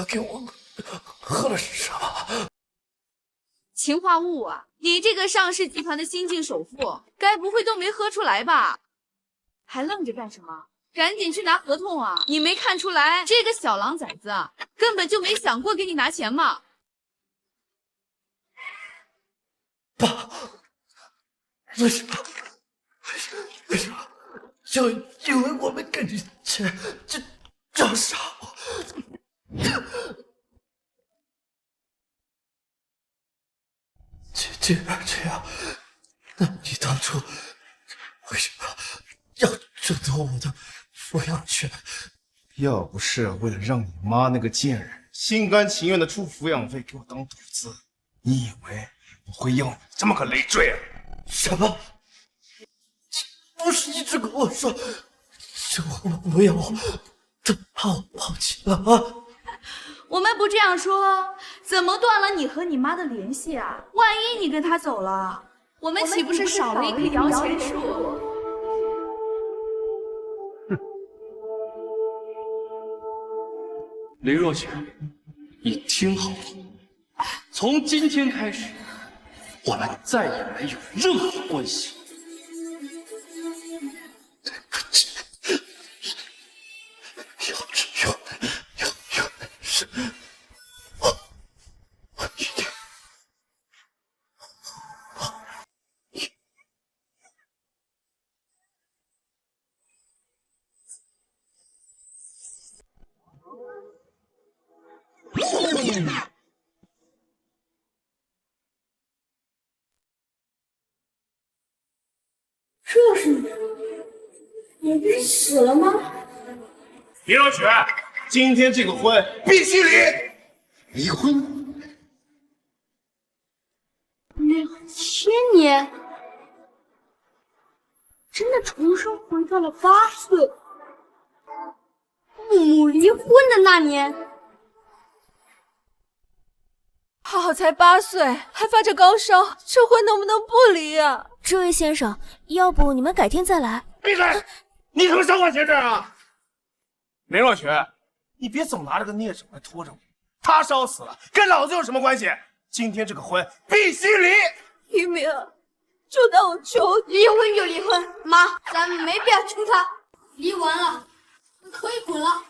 给我喝了什么？氰化物啊！你这个上市集团的新晋首富，该不会都没喝出来吧？还愣着干什么？赶紧去拿合同啊！你没看出来这个小狼崽子啊，根本就没想过给你拿钱吗？爸，为什么？就因为我没给你钱，就要杀我？既然这样，那你当初为什么要争夺我的抚养权？要不是为了让你妈那个贱人心甘情愿的出抚养费给我当赌资，你以为我会要你这么个累赘啊？什么？不是一直跟我说生活不要我，都怕我抛弃了吗？我们不这样说，怎么断了你和你妈的联系啊？万一你跟她走了，我们岂不是少了一棵摇钱树？林若雪，你听好了，从今天开始，我们再也没有任何关系。是我一定。这是你不是死了吗？林若雪，今天这个婚必须离！离婚2000年，真的重生回到了8岁，父母离婚的那年。浩浩才8岁，还发着高烧，这婚能不能不离啊？这位先生，要不你们改天再来？闭嘴！你什么小管闲事啊？林若雪，你别总拿这个孽种来拖着我。他烧死了，跟老子有什么关系？今天这个婚必须离！黎明，就当我求你，离婚就离婚。妈，咱们没必要求他，离完了可以滚了。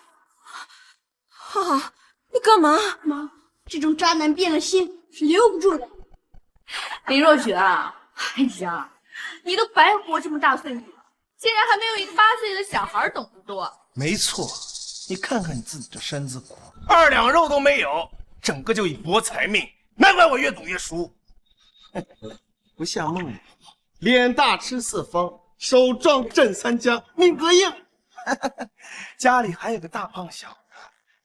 浩浩，你干嘛？妈，这种渣男变了心是留不住的。林若雪啊，哎呀，你都白活这么大岁数了，竟然还没有一个8岁的小孩懂得多。没错，你看看你自己这身子骨，2两肉都没有，整个就以博财命，难怪我越赌越输。不像梦里，脸大吃4方，手壮镇3江，命格硬。家里还有个大胖小子，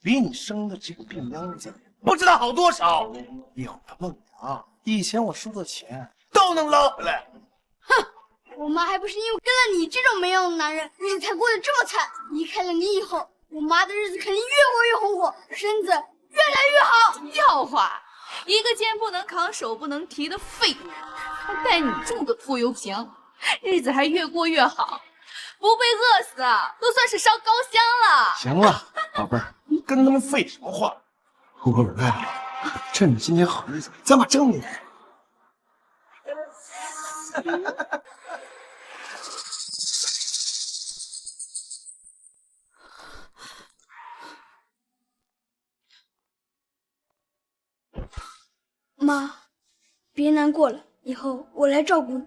比你生的这个病秧子不知道好多少。有了梦娘，以前我输的钱都能捞回来。哼，我妈还不是因为跟了你这种没用的男人，日子才过得这么惨。离开了你以后，我妈的日子肯定越过越红火，身子越来越好。笑话，一个肩不能扛、手不能提的废物，还带你这么个拖油瓶，日子还越过越好，不被饿死都算是烧高香了。行了，宝贝儿，你跟他们废什么话？我本来趁着今天好日子，咱把证明。妈，别难过了，以后我来照顾你。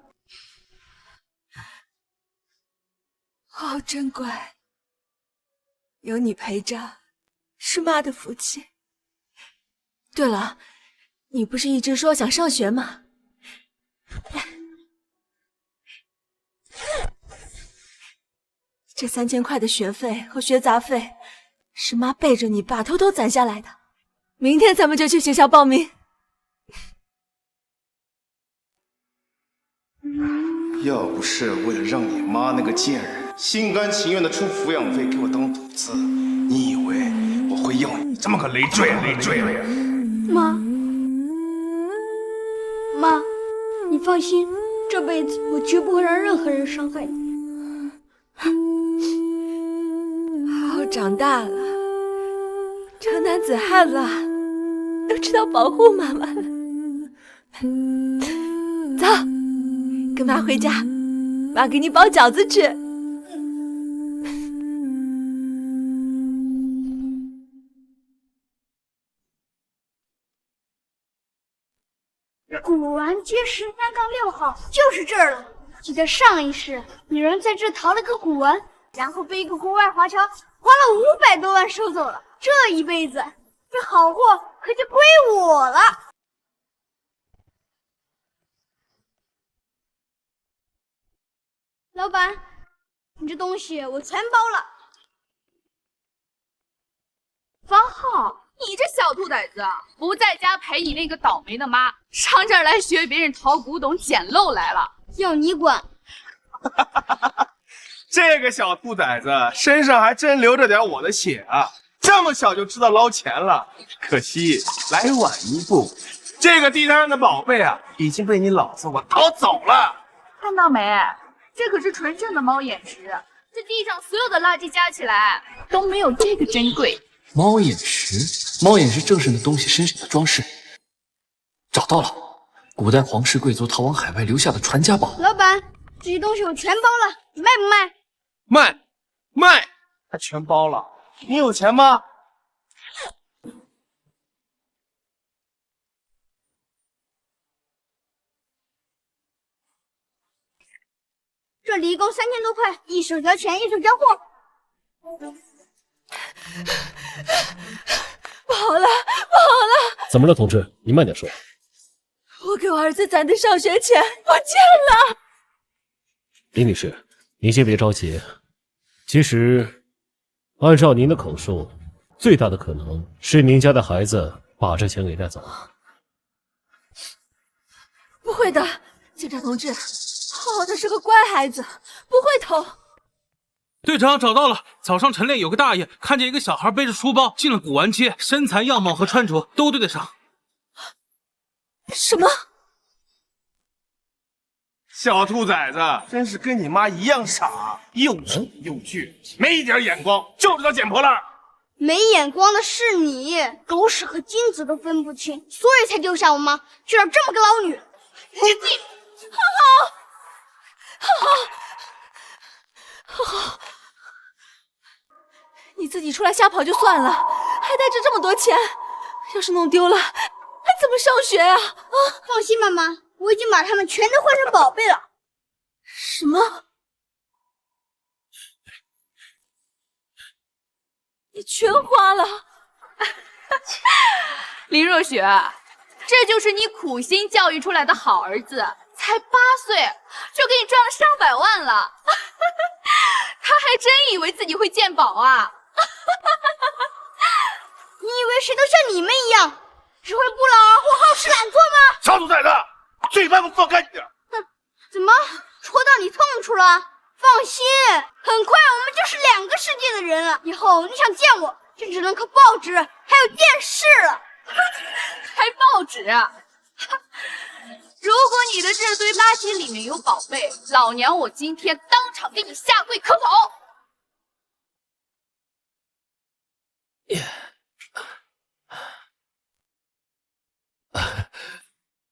好真乖，有你陪着，是妈的福气。对了，你不是一直说想上学吗？这3000块的学费和学杂费，是妈背着你爸偷偷攒下来的。明天咱们就去学校报名。要不是为了让你妈那个贱人心甘情愿的出抚养费给我当赌资，你以为我会要你这么个累赘啊？妈，妈，你放心，这辈子我绝不会让任何人伤害你。好好长大了，成男子汉了，都知道保护妈妈了。走，跟妈回家，妈给你包饺子吃。古玩街13杠6号就是这儿了。记得上一世有人在这淘了个古玩，然后被一个国外华侨花了500多万收走了。这一辈子，这好货可就归我了。老板，你这东西我全包了。方浩，你这小兔崽子，不在家陪你那个倒霉的妈，上这儿来学别人淘古董捡漏来了。要你管！这个小兔崽子身上还真流着点我的血啊！这么小就知道捞钱了，可惜来晚一步。这个地摊上的宝贝啊，已经被你老子我淘走了。看到没？这可是纯正的猫眼石，这地上所有的垃圾加起来都没有这个珍贵。猫眼石，猫眼石正是那东西身上的装饰。找到了，古代皇室贵族逃往海外留下的传家宝。老板，这些东西我全包了，你卖不卖？卖，他全包了。你有钱吗？这里一共3000多块，一手交钱，一手交货。不好了，不好了！怎么了，同志？你慢点说。我给我儿子攒的上学钱不见了。林女士，您先别着急。其实，按照您的口述，最大的可能是您家的孩子把这钱给带走了。不会的，警察同志，浩浩他是个乖孩子，不会偷。队长找到了，早上晨练有个大爷看见一个小孩背着书包进了古玩街，身材样貌和穿着都对得上。什么？小兔崽子真是跟你妈一样傻，又丑又倔，没一点眼光，就知道捡破烂。没眼光的是你，狗屎和金子都分不清，所以才丢下我妈，去找这么个老女人。浩浩，你自己出来瞎跑就算了，还带着这么多钱，要是弄丢了，还怎么上学啊？放心，妈妈，我已经把它们全都换成宝贝了。什么？你全花了？林若雪，这就是你苦心教育出来的好儿子，才8岁就给你赚了上百万了。他还真以为自己会鉴宝啊？你以为谁都像你们一样，只会不劳而获、好吃懒做吗？小兔崽子，嘴巴给我放开点！哼，怎么戳到你痛处了？放心，很快我们就是2个世界的人了。以后你想见我，就只能靠报纸还有电视了。还报纸？如果你的这堆垃圾里面有宝贝，老娘我今天当场给你下跪磕头！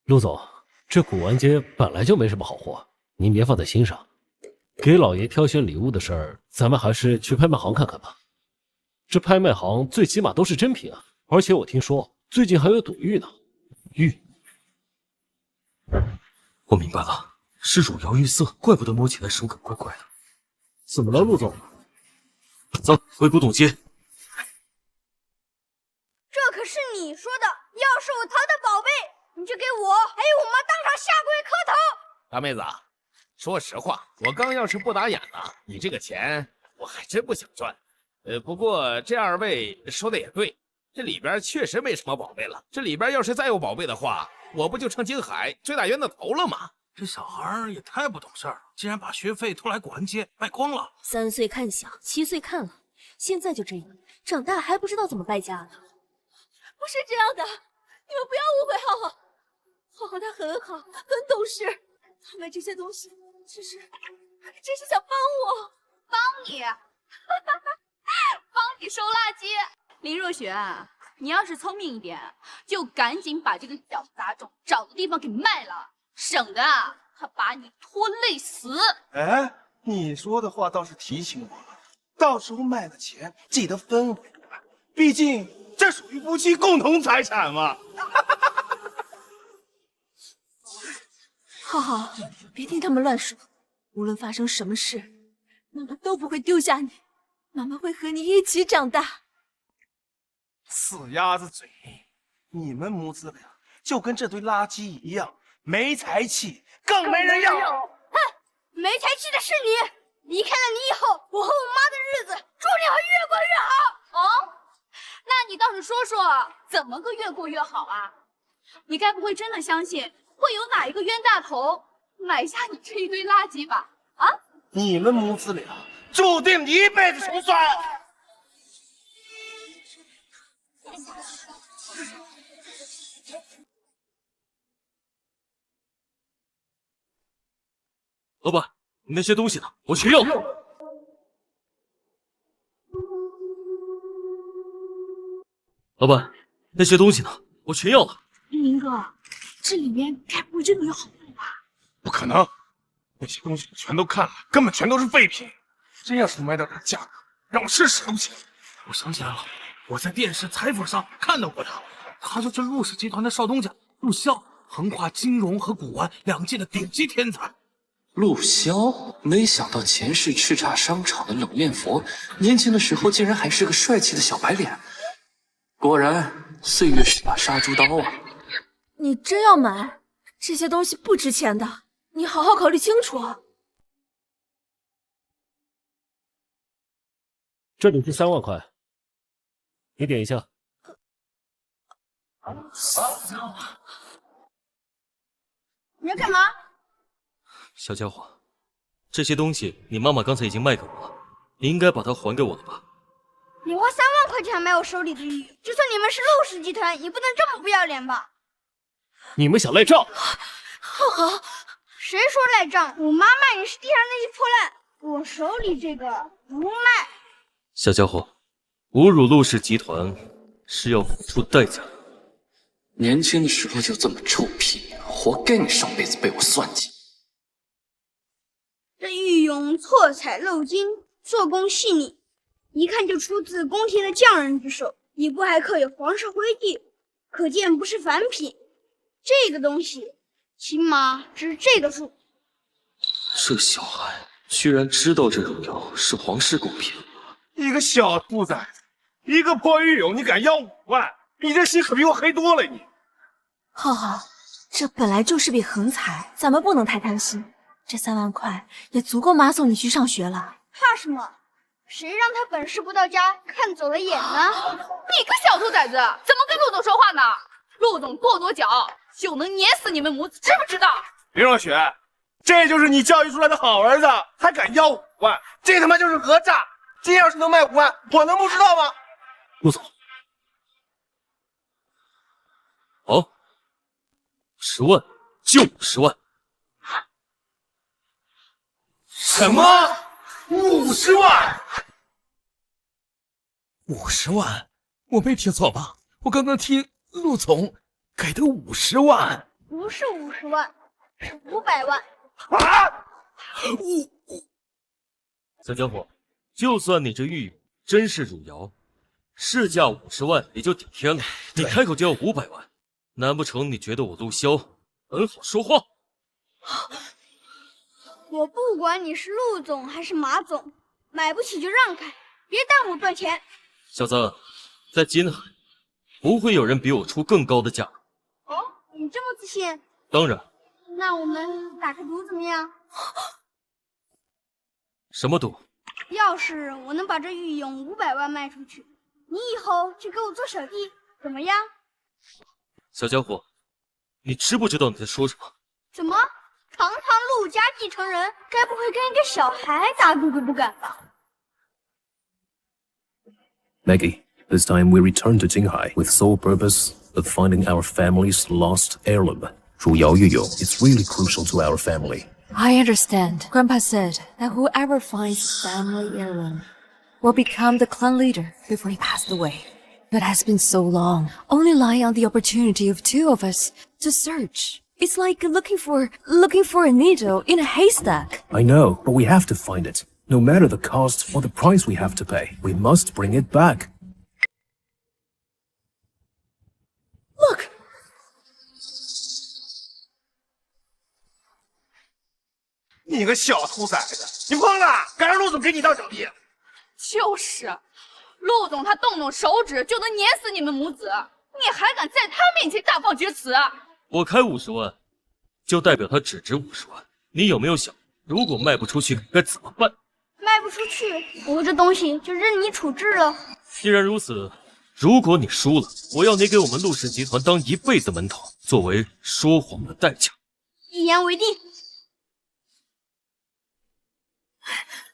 陆总，这古玩街本来就没什么好货，您别放在心上。给老爷挑选礼物的事儿，咱们还是去拍卖行看看吧。这拍卖行最起码都是真品啊，而且我听说最近还有赌玉呢。玉？我明白了，是汝窑玉色，怪不得摸起来手感怪怪的。怎么了，陆总？走，回古董街。这可是你说的，要是我淘的宝贝，你就给我还有我妈当场下跪磕头。大妹子，说实话，我刚要是不打眼了，你这个钱我还真不想赚。不过这2位说的也对，这里边确实没什么宝贝了。这里边要是再有宝贝的话，我不就成京海最大冤的头了吗？这小孩也太不懂事儿了，竟然把学费偷来古玩街卖光了。3岁看小，7岁看老，现在就这样，长大还不知道怎么败家呢。不是这样的，你们不要误会浩浩，浩浩他很好，很懂事，他买这些东西只是想帮我。帮你，帮你收垃圾。林若雪，你要是聪明一点，就赶紧把这个小杂种找个地方给卖了，省得他把你拖累死。哎，你说的话倒是提醒我了，到时候卖了钱记得分我一半，毕竟这属于夫妻共同财产嘛。浩浩，别听他们乱说，无论发生什么事，妈妈都不会丢下你，妈妈会和你一起长大。死鸭子嘴硬，你们母子俩就跟这堆垃圾一样，没才气，更没人要。哼，没才气的是你！离开了你以后，我和我妈的日子注定会越过越好。哦，那你倒是说说，怎么个越过越好啊？你该不会真的相信会有哪一个冤大头买下你这一堆垃圾吧？啊？你们母子俩注定一辈子穷酸。老板，你那些东西呢？我全要。老板，那些东西呢？我全要了。林哥，这里面该不会真的有好货吧？不可能，那些东西全都看了，根本全都是废品。真要是卖到这价格，让我吃屎都行。我想起来了，我在电视采访上看到过他，他就是陆氏集团的少东家陆骁，横跨金融和古玩两界的顶级天才。陆骁，没想到前世叱咤商场的冷面佛，年轻的时候竟然还是个帅气的小白脸。果然，岁月是把杀猪刀啊！你真要买？这些东西不值钱的，你好好考虑清楚啊！这里是3万块，你点一下。你要干嘛？小家伙，这些东西你妈妈刚才已经卖给我了，你应该把它还给我了吧？你花3万块钱买我手里的玉，就算你们是陆氏集团，也不能这么不要脸吧？你们想赖账？浩浩，谁说赖账？我妈卖你是地上那些破烂，我手里这个不卖。小家伙，侮辱陆氏集团是要付出代价的。年轻的时候就这么臭屁，活该你上辈子被我算计。这玉俑错彩镂金，做工细腻，一看就出自宫廷的匠人之手，底部还刻有皇室徽记，可见不是凡品。这个东西起码值这个数。这小孩居然知道这汝窑是皇室贡品。一个小兔崽子，一个破玉俑，你敢要5万？你这心可比我黑多了你。浩浩，这本来就是笔横财，咱们不能太贪心。这3万块也足够妈送你去上学了。怕什么？谁让他本事不到家，看走了眼呢？你个小兔崽子，怎么跟陆总说话呢？陆总跺脚就能碾死你们母子，知不知道？林若雪，这就是你教育出来的好儿子，还敢要5万？这他妈就是讹诈！今天要是能卖5万，我能不知道吗？陆总，好，10万就50万。什么？50万？50万？我没听错吧？我刚刚听陆总给的50万，不是50万，是500万。啊！小家伙，就算你这玉俑真是汝窑，市价50万也就顶天了，你开口就要500万，难不成你觉得我陆骁很好说话？我不管你是陆总还是马总，买不起就让开，别耽误赚钱。小子，在金海不会有人比我出更高的价格。哦，你这么自信？当然。那我们打个赌怎么样？什么赌？要是我能把这玉俑500万卖出去，你以后就给我做小弟，怎么样？小家伙，你知不知道你在说什么？怎么？堂堂陆家继承人，该不会跟一个小孩打赌都不敢吧？ Maggie, this time we return to Jinghai with sole purpose of finding our family's lost heirloom. 汝窑玉俑 is really crucial to our family. I understand. Grandpa said that whoever finds family heirloom will become the clan leader before he passed away. But it has been so long, only relying on the opportunity of two of us to search. It's like looking for a needle in a haystack. I know, but we have to find it. No matter the cost or the price we have to pay, we must bring it back. Look! 你个小兔崽子，你疯了？敢让陆总给你当小弟？就是，陆总他动动手指就能碾死你们母子，你还敢在他面前大放厥词？我开50万，就代表他只值50万。你有没有想，如果卖不出去该怎么办？卖不出去，我这东西就任你处置了。既然如此，如果你输了，我要你给我们陆氏集团当一辈子门头，作为说谎的代价。一言为定。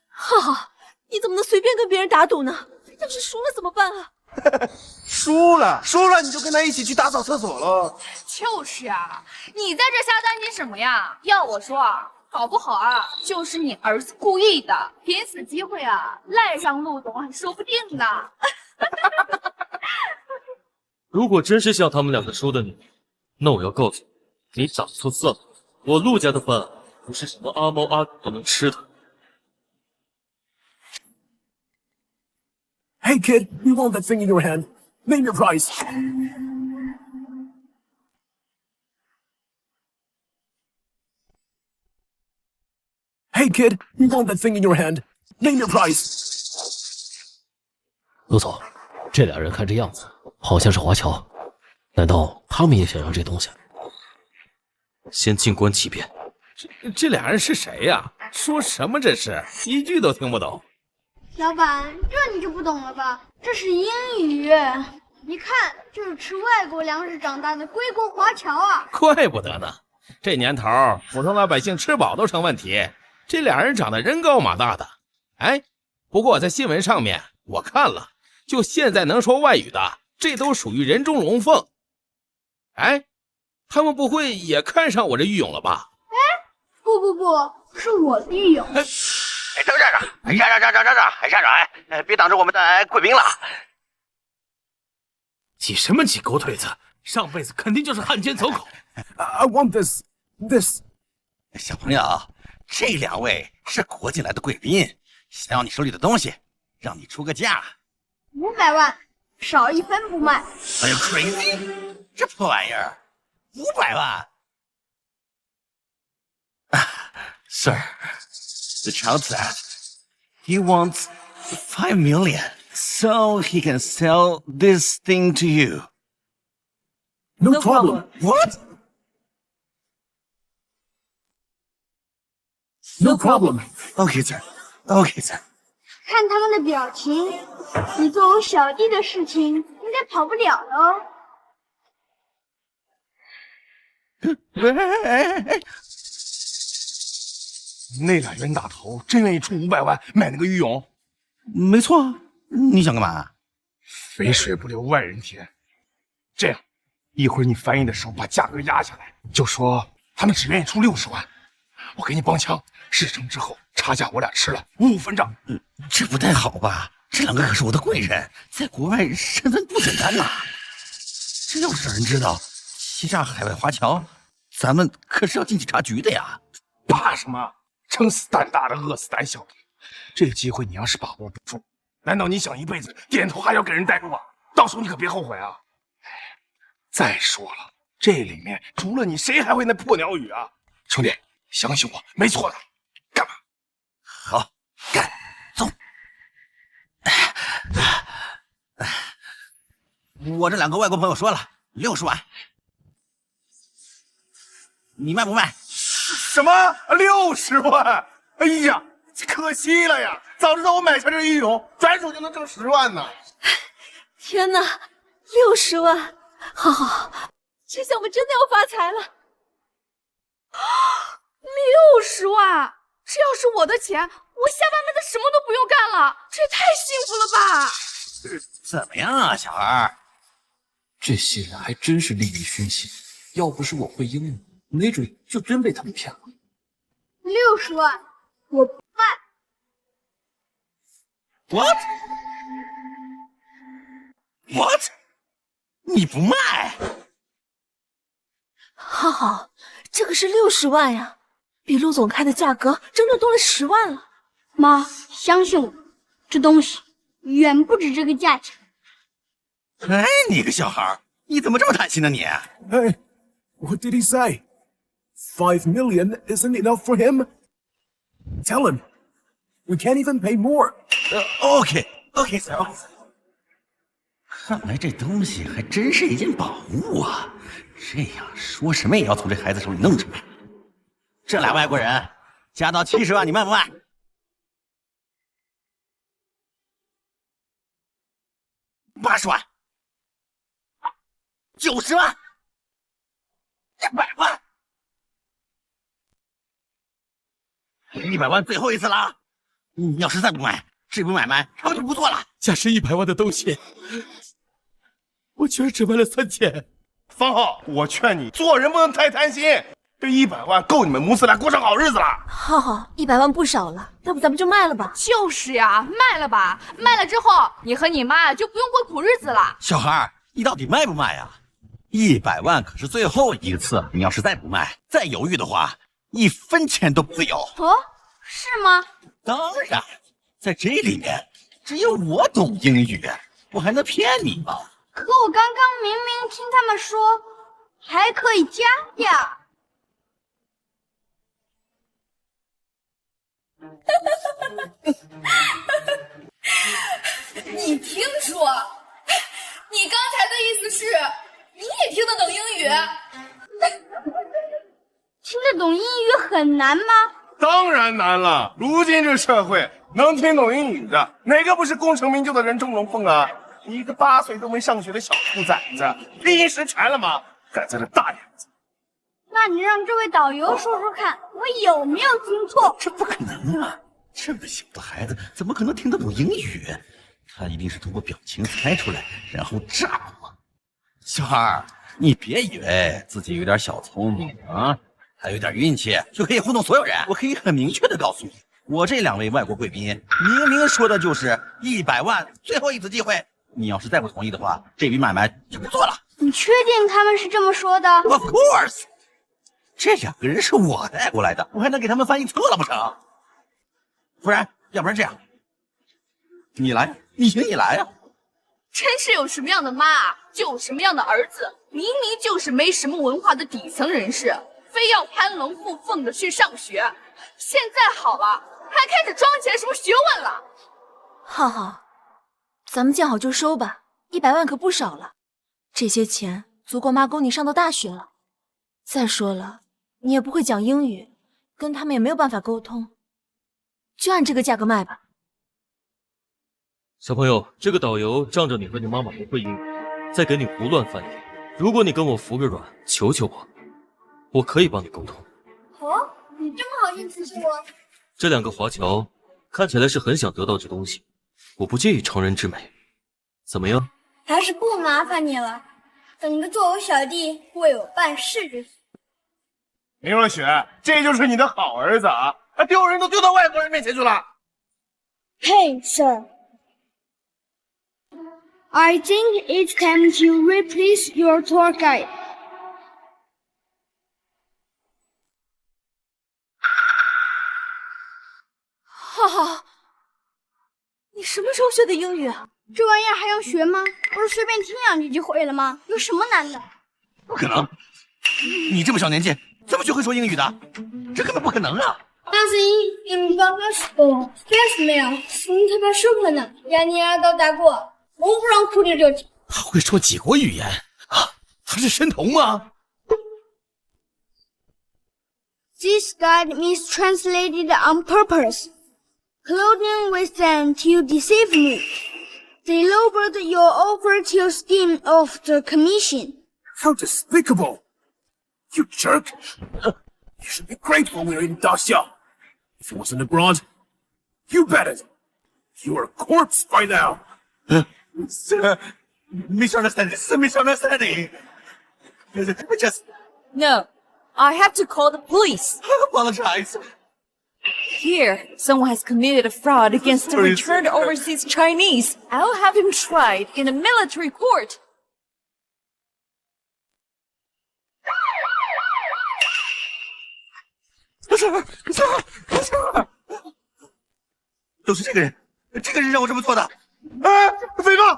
浩浩，你怎么能随便跟别人打赌呢？要是输了怎么办啊？输了你就跟他一起去打扫厕所了。就是啊，你在这瞎担心什么呀？要我说啊，搞不好啊，就是你儿子故意的，凭此机会啊，赖上陆总还说不定呢。如果真是像他们两个说的你，那我要告诉你，你长错算了。我陆家的饭不是什么阿猫阿狗都能吃的。Hey kid, we want that thing in your hand. Name your price. Hey kid, we want that thing in your hand. Name your price. 陆总，这俩人看这样子，好像是华侨，难道他们也想要这东西？先静观其变。这俩人是谁呀？说什么这是？一句都听不懂。老板，这你就不懂了吧？这是英语，一看就是吃外国粮食长大的归国华侨啊！怪不得呢，这年头普通老百姓吃饱都成问题，这俩人长得人高马大的。哎，不过在新闻上面我看了，就现在能说外语的，这都属于人中龙凤。哎，他们不会也看上我这玉俑了吧？哎，不，是我的玉俑。站长，别挡着我们的贵宾了。挤什么挤狗腿子？上辈子肯定就是汉奸走狗。I want this. 小朋友，这两位是国进来的贵宾，想要你手里的东西，让你出个价。500万，少一分不卖。哎呦 ，crazy！ 这破玩意儿，500万。Sir, the child said he wants 5 million, so he can sell this thing to you. No problem. What? No problem. Okay, sir. Okay, sir. 看他们的表情，你做我小弟的事情应该跑不了喽。那俩冤大头真愿意出500万买那个玉俑？没错啊，你想干嘛？肥水不流外人田。这样，一会儿你翻译的时候把价格压下来，就说他们只愿意出60万，我给你帮腔。事成之后，差价我俩吃了，5分账。这不太好吧？这两个可是我的贵人，在国外身份不简单呐。这要是让人知道欺诈海外华侨，咱们可是要进警察局的呀！怕什么？撑死胆大的，饿死胆小的。这个机会你要是把握不住，难道你想一辈子点头还要给人带路啊？到时候你可别后悔啊！再说了，这里面除了你，谁还会那破鸟语啊？兄弟，相信我，没错的。干嘛？好，干，走。我这两个外国朋友说了，60万，你卖不卖？什么60万？哎呀，可惜了呀！早知道我买下这玉俑，转手就能挣10万呢。天哪，60万！好，这下我们真的要发财了。60万！这要是我的钱，我下半辈子什么都不用干了，这也太幸福了吧！怎么样啊，小孩？这些人还真是利欲熏心，要不是我会英语，没准就真被他们骗了。60万，我不卖。What？ ？What？ 你不卖？浩浩，这可是60万呀，比陆总开的价格整整多了10万了。妈，相信我，这东西远不止这个价钱。哎，你个小孩，你怎么这么贪心呢你？ Hey, what did he say? 5 million isn't enough for him? Tell him. We can't even pay more. OK, sir. 看来这东西还真是一件宝物啊！这样说什么也要从这孩子手里弄出来。这俩外国人加到70万，你卖不卖？80万、90万、100万、100万，最后一次了。你要是再不卖，这笔买卖我就不做了。价值100万的东西，我居然只卖了3000。方浩，我劝你做人不能太贪心，这100万够你们母子俩过上好日子了。浩浩，100万不少了，要不咱们就卖了吧？就是呀，卖了吧，卖了之后你和你妈就不用过苦日子了。小孩，你到底卖不卖呀？100万可是最后一次，你要是再不卖，再犹豫的话，1分钱都不会有。哦，是吗？当然，在这里面只有我懂英语，我还能骗你吗？可我刚刚明明听他们说还可以加价。你听说？你刚才的意思是，你也听得懂英语？听得懂英语很难吗？当然难了，如今这社会能听懂英语的哪个不是功成名就的人中龙凤啊？你一个8岁都没上学的小兔崽子，拼音识全了吗？敢在这大眼子！那你让这位导游说说看，我有没有听错？这不可能啊！这么小的孩子怎么可能听得懂英语？他一定是通过表情猜出来，然后诈我。小孩，你别以为自己有点小聪明啊，还有点运气就可以糊弄所有人。我可以很明确的告诉你，我这2位外国贵宾明明说的就是100万，最后一次机会。你要是再不同意的话，这笔买卖就不做了。你确定他们是这么说的 ？Of course， 这2个人是我带过来的，我还能给他们翻译错了不成？要不然这样，你来，你行你来呀！真是有什么样的妈，就有什么样的儿子。明明就是没什么文化的底层人士，非要攀龙附凤的去上学。现在好了，还开始装起来什么学问了。浩浩，咱们见好就收吧，100万可不少了。这些钱足够妈供你上到大学了。再说了，你也不会讲英语，跟他们也没有办法沟通，就按这个价格卖吧。小朋友，这个导游仗着你和你妈妈不会英语，再给你胡乱翻译。如果你跟我服个软，求求我，我可以帮你沟通。哦，你这么好心提醒我。这2个华侨看起来是很想得到这东西，我不介意成人之美。怎么样？还是不麻烦你了，等着做我小弟为我办事就行。林若雪，这就是你的好儿子啊！丢人都丢到外国人面前去了。Hey, sir. I think it's time to replace your tour guide. 浩浩，你什么时候学的英语啊？这玩意儿还用学吗？不是随便听2句就会了吗？有什么难的？不可能！你这么小年纪，怎么就会说英语的？这根本不可能啊！他会说几国语言啊？他是神童吗？ This guide mistranslated on purpose, colluding with them to deceive me. They lowered your offer to scheme of the commission. How despicable! You jerk! You should be grateful we're in Daxia. If it wasn't abroad, you bet it! You're a corpse by now! Sir, misunderstanding. This is a misunderstanding. Just No, I have to call the police. apologize. Here, someone has committed a fraud against the returned overseas Chinese. I'll have him tried in a military court. 都是这个人，这个人让我这么做的。哎，诽谤！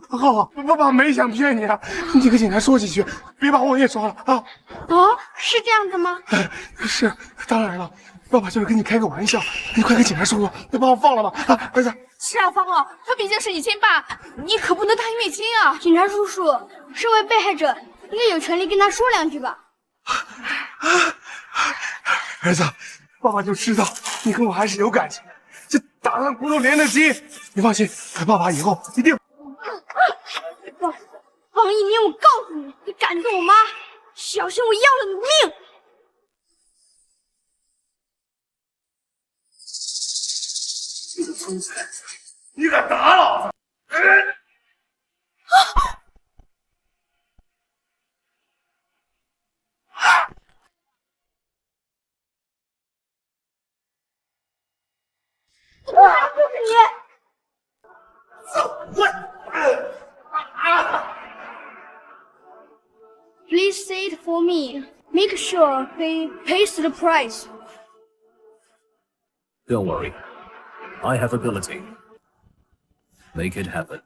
好，爸爸没想骗你啊，你跟警察说几句，别把我也抓了啊！哦，是这样的吗？是，当然了，爸爸就是跟你开个玩笑，你快跟警察说说，别把我放了吧！啊，儿子。是啊，芳儿，他毕竟是你亲爸，你可不能大义灭亲啊！警察叔叔，身为被害者，应该有权利跟他说两句吧？儿子，爸爸就知道你跟我还是有感情的，这打断骨头连得起。你放心，爸爸以后一定。方一鸣，我告诉你，你敢动我妈，小心我要了你的命！你个孙子，你敢打老子！我还不是你！ Please say it for me. Make sure he pays the price. Don't worry. I have ability. Make it happen.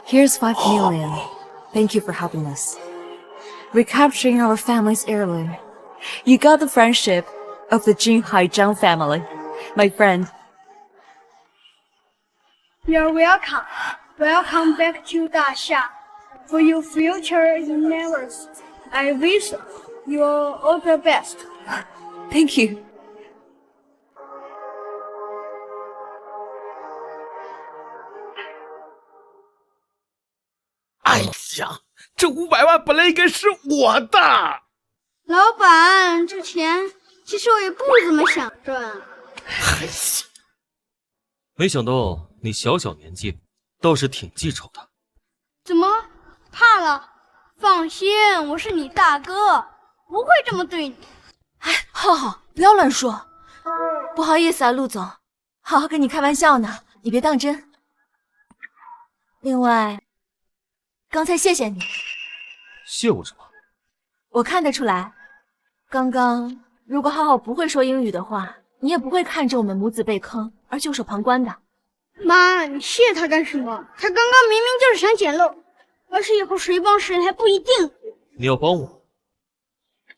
Here's 5 million. Thank you for helping us. Recapturing our family's heirloom. You got the friendship of the Jinhai Zhang family. My friend. You're welcome. Welcome back to Daxia. For your future endeavors, I wish you all the best. Thank you. 哎呀，这500万本来应该是我的。老板，这钱其实我也不怎么想赚。哎呀，没想到你小小年纪倒是挺记仇的。怎么怕了？放心，我是你大哥，不会这么对你。哎，浩浩，不要乱说。不好意思啊，陆总，好好跟你开玩笑呢，你别当真。另外，刚才谢谢你。谢我什么？我看得出来，刚刚如果浩浩不会说英语的话，你也不会看着我们母子被坑而袖手旁观的。妈，你谢他干什么？他刚刚明明就是想捡漏，而且以后谁帮谁还不一定。你要帮我？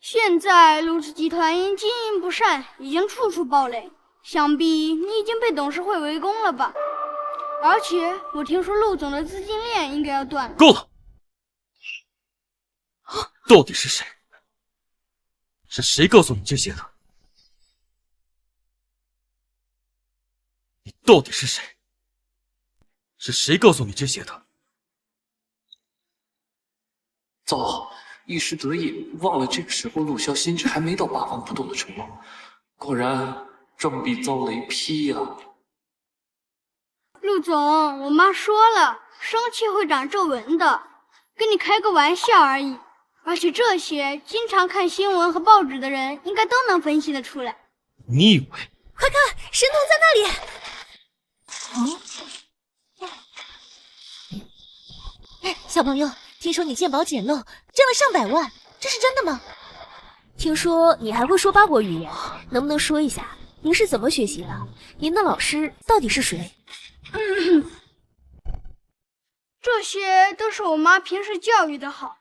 现在陆氏集团因经营不善，已经处处暴雷，想必你已经被董事会围攻了吧？而且我听说陆总的资金链应该要断了。够了！到底是谁？是谁告诉你这些的？你到底是谁？是谁告诉你这些的？糟了，一时得意，忘了这个时候陆骁心智还没到八方不动的程度。果然振臂遭雷劈呀！陆总，我妈说了，生气会长皱纹的，跟你开个玩笑而已。而且这些经常看新闻和报纸的人，应该都能分析得出来。你以为？快看，神童在那里！小朋友，听说你鉴宝捡漏，挣了上百万，这是真的吗？听说你还会说八国语言，能不能说一下您是怎么学习的？您的老师到底是谁？这些都是我妈平时教育的好，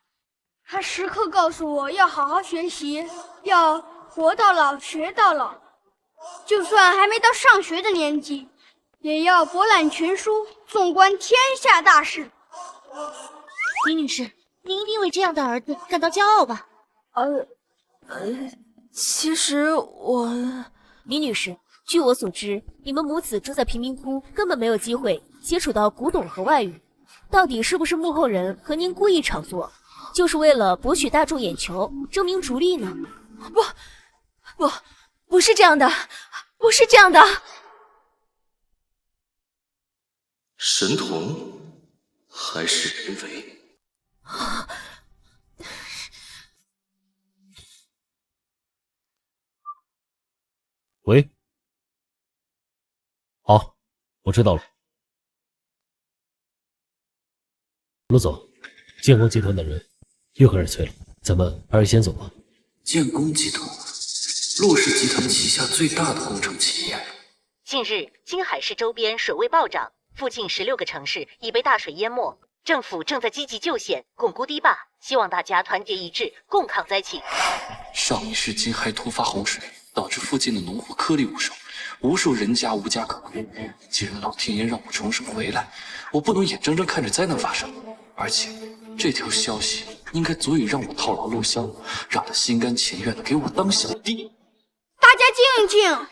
她时刻告诉我要好好学习，要活到老学到老，就算还没到上学的年纪，也要博览群书，纵观天下大事。李女士，您一定为这样的儿子感到骄傲吧？其实我……李女士，据我所知，你们母子住在贫民窟，根本没有机会接触到古董和外语。到底是不是幕后人和您故意炒作，就是为了博取大众眼球，争名逐利呢？不是这样的，不是这样的。神童还是人为？喂，好，我知道了。陆总，建工集团的人又开始催了，咱们还是先走吧。建工集团，陆氏集团旗下最大的工程企业。近日，金海市周边水位暴涨，附近16个城市已被大水淹没，政府正在积极救险、巩固堤坝，希望大家团结一致，共抗灾情。上一世金海突发洪水，导致附近的农户颗粒无收，无数人家无家可归。既然老天爷让我重生回来，我不能眼睁睁看着灾难发生。而且，这条消息应该足以让我套牢陆骁，让他心甘情愿的给我当小弟。大家静一静，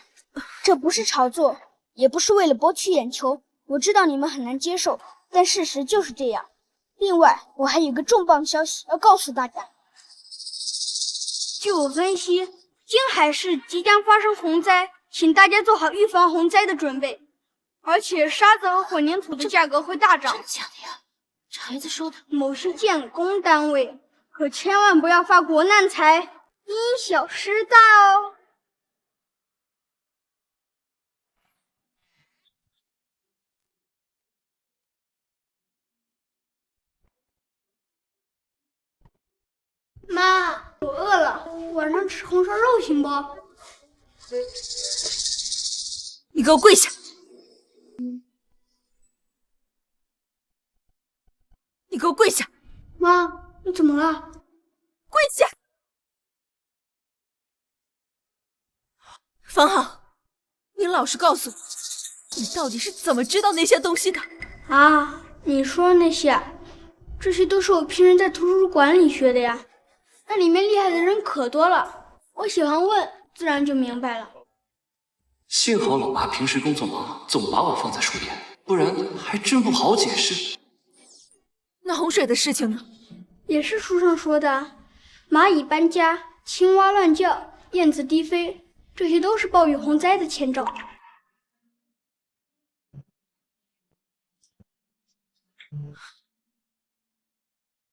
这不是炒作，也不是为了博取眼球。我知道你们很难接受，但事实就是这样。另外，我还有个重磅消息要告诉大家。据我分析，金海市即将发生洪灾，请大家做好预防洪灾的准备。而且沙子和混凝土的价格会大涨。真假的呀？这孩子说的。某些建工单位可千万不要发国难财，因小失大哦。妈，我饿了，晚上吃红烧肉行不？你给我跪下！你给我跪下！妈，你怎么了？跪下！方浩，你老实告诉我，你到底是怎么知道那些东西的？啊，你说那些，这些都是我平时在图书馆里学的呀。那里面厉害的人可多了，我喜欢问，自然就明白了。幸好老爸平时工作忙，总把我放在书店，不然还真不好解释。那洪水的事情呢？也是书上说的，蚂蚁搬家、青蛙乱叫、燕子低飞，这些都是暴雨洪灾的前兆。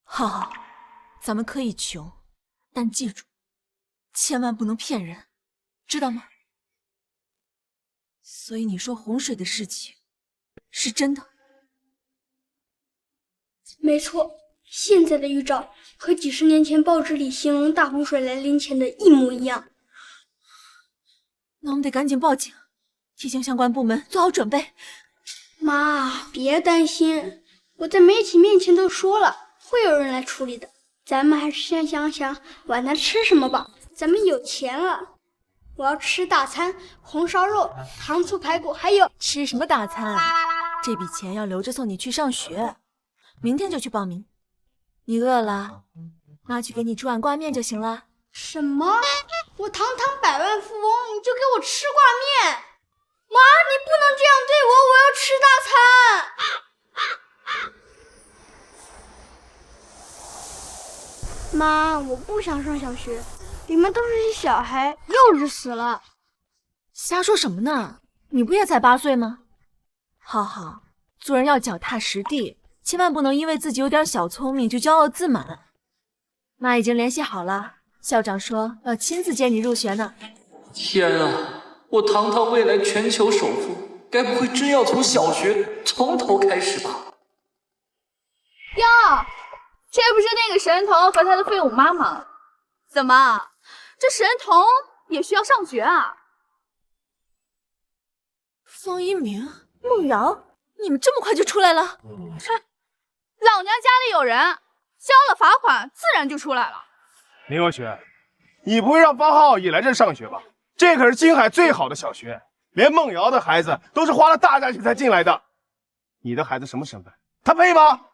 浩浩，咱们可以穷，但记住，千万不能骗人，知道吗？所以你说洪水的事情是真的？没错，现在的预兆和几十年前报纸里形容大洪水来临前的一模一样。那我们得赶紧报警，提醒相关部门做好准备。妈，别担心，我在媒体面前都说了，会有人来处理的。咱们还是先想想晚上吃什么吧。咱们有钱了，我要吃大餐，红烧肉、糖醋排骨，还有……吃什么大餐啊？这笔钱要留着送你去上学，明天就去报名。你饿了，妈去给你煮碗挂面就行了。什么？我堂堂百万富翁，你就给我吃挂面？妈，你不能这样对我，我要吃大餐。妈，我不想上小学，里面都是些小孩，幼稚死了。瞎说什么呢？你不也才8岁吗？浩浩，做人要脚踏实地，千万不能因为自己有点小聪明就骄傲自满。妈已经联系好了，校长说要亲自接你入学呢。天啊，我堂堂未来全球首富，该不会真要从小学从头开始吧？哟，这不是那个神童和他的废物妈吗？怎么，这神童也需要上学啊？方一鸣、梦瑶，你们这么快就出来了？哼，老娘家里有人，交了罚款自然就出来了。林有雪，你不会让方浩也来这上学吧？这可是金海最好的小学，连梦瑶的孩子都是花了大价钱才进来的。你的孩子什么身份？他配吗？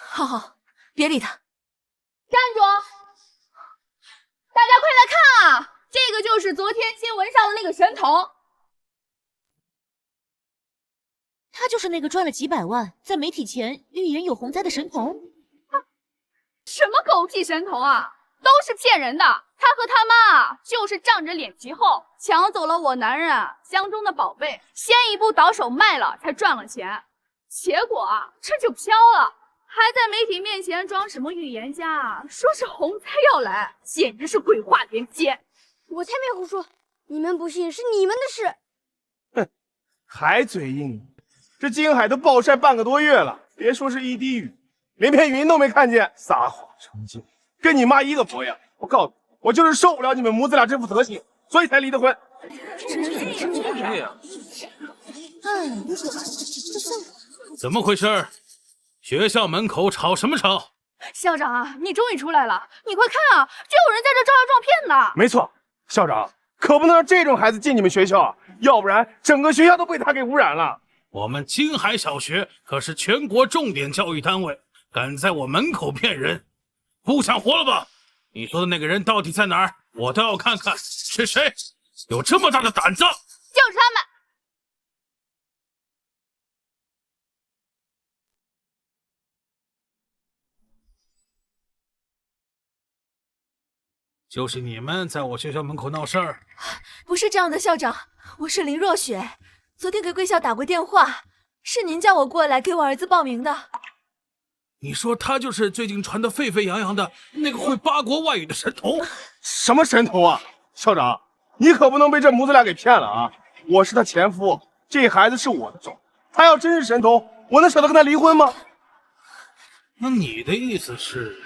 浩浩，别理他。站住！大家快来看啊！这个就是昨天新闻上的那个神童。他就是那个赚了几百万，在媒体前预言有洪灾的神童。什么狗屁神童啊！都都是骗人的。他和他妈就是仗着脸皮厚，抢走了我男人相中的宝贝，先一步倒手卖了，才赚了钱。结果这就飘了，还在媒体面前装什么预言家，说是洪灾要来，简直是鬼话连篇。我才没胡说，你们不信是你们的事。哼，还嘴硬？这金海都暴晒半个多月了，别说是一滴雨，连片云都没看见，撒谎成精，跟你妈一个模样。我告诉你，我就是受不了你们母子俩这副德行，所以才离的婚。这样，怎么回事？学校门口吵什么吵？校长啊，你终于出来了！你快看啊，就有人在这招摇撞骗呢！没错，校长可不能让这种孩子进你们学校啊，要不然整个学校都被他给污染了。我们金海小学可是全国重点教育单位，敢在我门口骗人，不想活了吧？你说的那个人到底在哪儿？我倒要看看是谁有这么大的胆子！就是他们。就是你们在我学校门口闹事儿？不是这样的，校长，我是林若雪，昨天给贵校打过电话，是您叫我过来给我儿子报名的。你说他就是最近传得沸沸扬扬的那个会8国外语的神童？什么神童啊？校长，你可不能被这母子俩给骗了啊！我是他前夫，这孩子是我的种，他要真是神童，我能舍得跟他离婚吗？那你的意思是？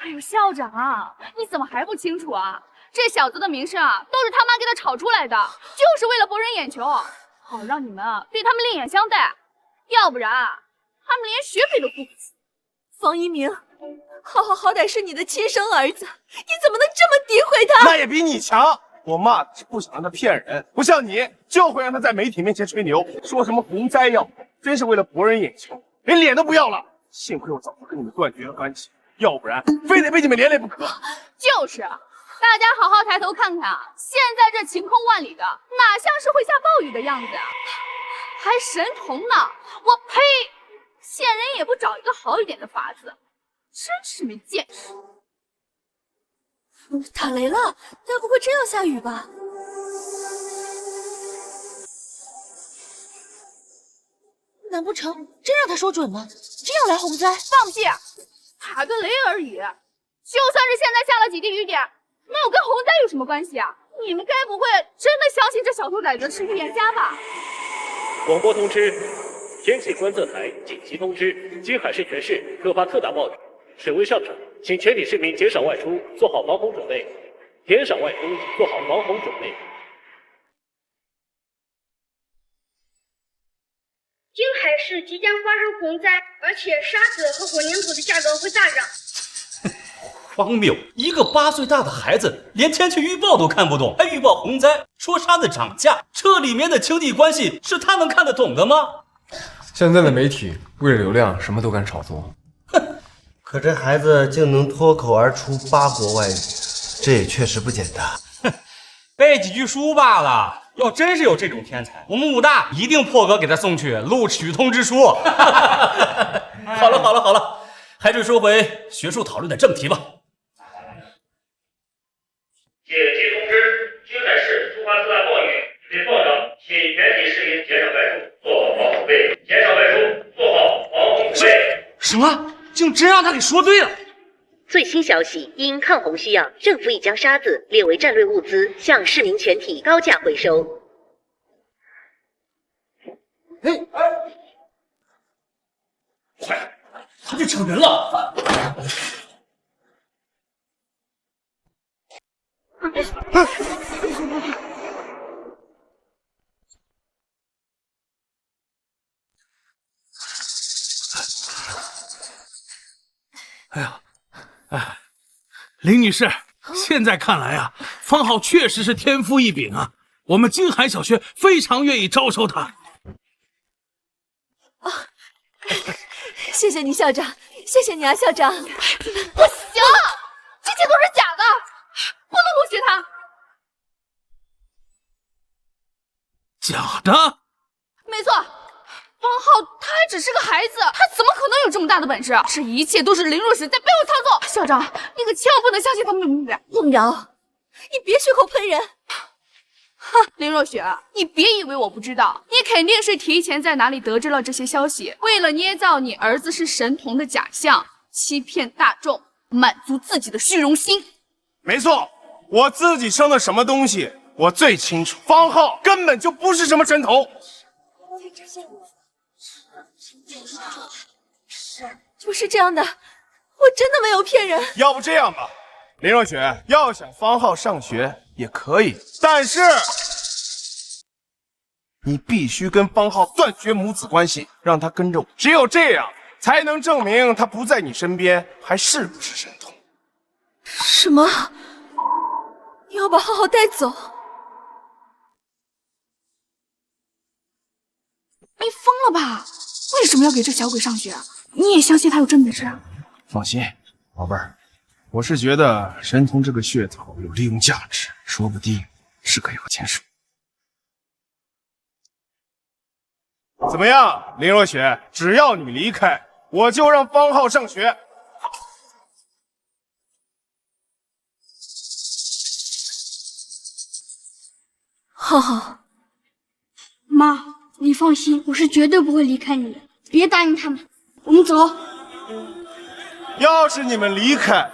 哎呦，校长，你怎么还不清楚啊？这小子的名声都是他妈给他炒出来的，就是为了博人眼球，好让你们对他们另眼相待，要不然他们连学费都付不起。方一鸣，好歹是你的亲生儿子，你怎么能这么诋毁他？那也比你强。我骂的是不想让他骗人，不像你就会让他在媒体面前吹牛，说什么洪灾药，真是为了博人眼球，连脸都不要了。幸亏我早就跟你们断绝了关系，要不然非得被你们连累不可。就是，大家好好抬头看看啊，现在这晴空万里的，哪像是会下暴雨的样子啊？还神童呢！我呸！骗人也不找一个好一点的法子，真是没见识。打雷了，该不会真要下雨吧？难不成真让他说准了，真要来洪灾？放屁！打个雷而已，就算是现在下了几滴雨点，那又跟洪灾有什么关系啊？你们该不会真的相信这小兔崽子是预言家吧？广播通知，天气观测台紧急通知：金海市全市突发特大暴雨，水位上涨，请全体市民减少外出，做好防洪准备。减少外出，做好防洪准备。金海市即将发生洪灾，而且沙子和混凝土的价格会大涨。荒谬！一个8岁大的孩子连天气预报都看不懂，还预报洪灾，说沙子涨价，这里面的亲弟关系是他能看得懂的吗？现在的媒体为了流量，什么都敢炒作。可这孩子竟能脱口而出8国外语，这也确实不简单。背几句书罢了。要真是有这种天才，我们武大一定破格给他送去录取通知书。好了，还是说回学术讨论的正题吧。紧急通知：金海市突发特大暴雨，据报道，请全体市民减少外出，做好防洪准备。减少外出，做好防洪准备。什么？竟真让他给说对了！最新消息，因抗洪需要，政府已将沙子列为战略物资，向市民全体高价回收。快，他去抢人了！林女士，现在看来啊，方浩确实是天赋异禀啊，我们金海小学非常愿意招收他。谢谢你，校长，谢谢你啊，校长。不行，这些都是假的，不能录取他。假的？没错，方浩他还只是个孩子，他怎么可能有这么大的本事？这一切都是林若雪在背后操作。校长，你可千万不能相信他们的名字。梦瑶，你别血口喷人。哼，林若雪，你别以为我不知道，你肯定是提前在哪里得知了这些消息，为了捏造你儿子是神童的假象，欺骗大众，满足自己的虚荣心。没错，我自己生的什么东西，我最清楚。方浩根本就不是什么神童。不是这样的，我真的没有骗人。要不这样吧，林若雪，要想方浩上学也可以，但是你必须跟方浩断绝母子关系，让他跟着我，只有这样才能证明他不在你身边还是不是神童。什么？你要把浩浩带走？你疯了吧？为什么要给这小鬼上学？你也相信他有真本事？放心，宝贝儿，我是觉得神童这个噱头有利用价值，说不定是个摇钱树。怎么样，林若雪？只要你离开，我就让方浩上学。浩浩，妈，你放心，我是绝对不会离开你的。别答应他们，我们走。要是你们离开，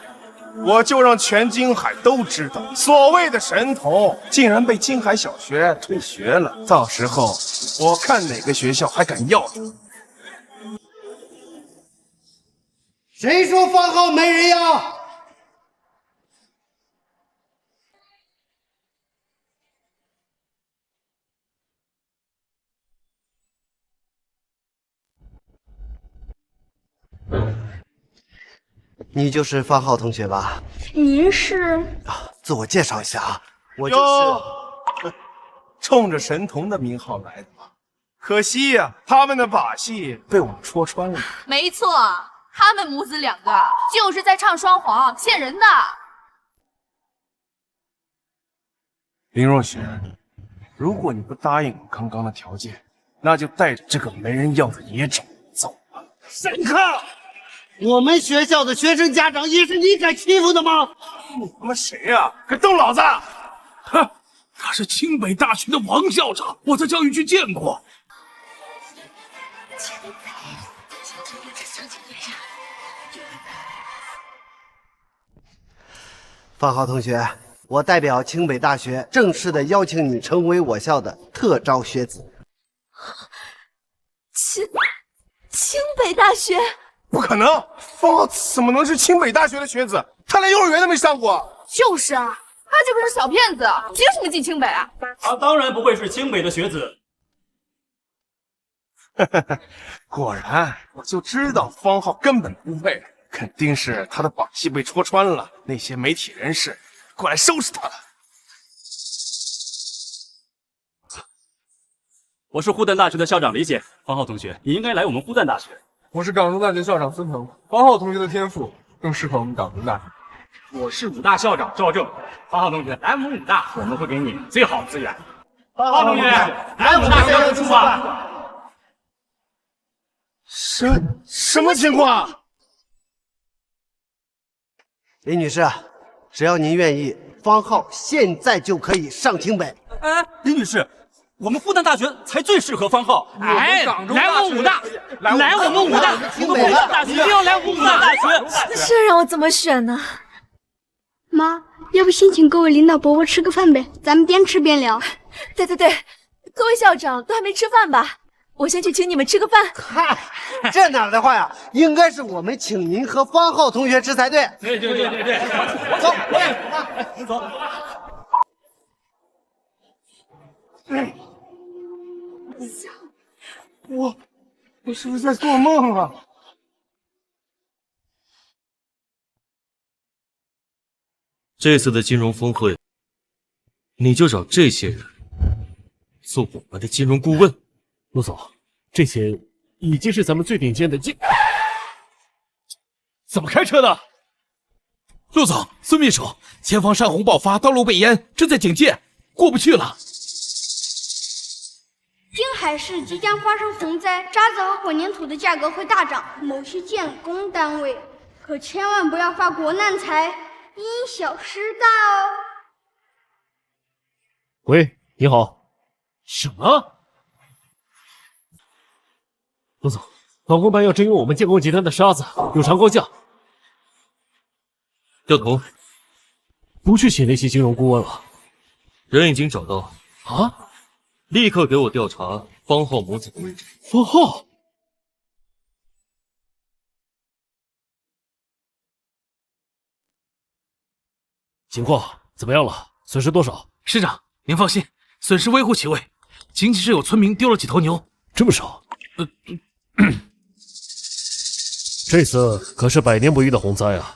我就让全金海都知道，所谓的神童竟然被金海小学退学了。到时候我看哪个学校还敢要他。谁说方浩没人要？你就是方浩同学吧？您是？自我介绍一下啊，我就是冲着神童的名号来的吧？可惜呀，他们的把戏被我们戳穿了。没错，他们母子两个就是在唱双簧，骗人的。林若雪，如果你不答应我刚刚的条件，那就带着这个没人要的野种走吧。神坑！我们学校的学生家长也是你敢欺负的吗？你他妈谁呀？敢动老子！哼，他是清北大学的王校长，我在教育局见过。方浩同学，我代表清北大学正式的邀请你成为我校的特招学子。清北大学？不可能，方浩怎么能是清北大学的学子？他连幼儿园都没上过。就是啊，他这个是小骗子，凭什么进清北啊？他当然不会是清北的学子。果然，我就知道方浩根本不配，肯定是他的把戏被戳穿了。那些媒体人士过来收拾他了。我是复旦大学的校长李显，方浩同学，你应该来我们复旦大学。我是港中大学校长孙鹏，方浩同学的天赋更适合我们港中大学。我是武大校长赵正，方浩同学来我们武大，我们会给你最好的资源。方浩同学来武大教书吧。什么情况？李女士，只要您愿意，方浩现在就可以上清北。哎，李女士，我们复旦大学才最适合方浩。哎，来我们武大，来我们武大，我们复旦大学一定要来我们武大大学。这让我怎么选呢？妈，要不先请各位领导伯伯吃个饭呗，咱们边吃边聊。对，各位校长都还没吃饭吧？我先去请你们吃个饭。嗨，这哪儿的话呀？应该是我们请您和方浩同学吃才对。对，走。我是不是在做梦啊？这次的金融峰会，你就找这些人做我们的金融顾问。陆总，这些已经是咱们最顶尖的怎么开车的？陆总，孙秘书，前方山洪爆发，道路被淹，正在警戒，过不去了。金海海市即将发生洪灾，渣子和混凝土的价格会大涨，某些建工单位可千万不要发国难财，因小失大哦。喂，你好。什么？陆总，老公班要征用我们建工集团的沙子，有偿高价。掉头。不去请那些金融顾问了。人已经找到。啊？立刻给我调查方浩母子的位置。方浩？情况怎么样了？损失多少？师长，您放心，损失微乎其微，仅仅是有村民丢了几头牛。这么少？这次可是百年不遇的洪灾啊，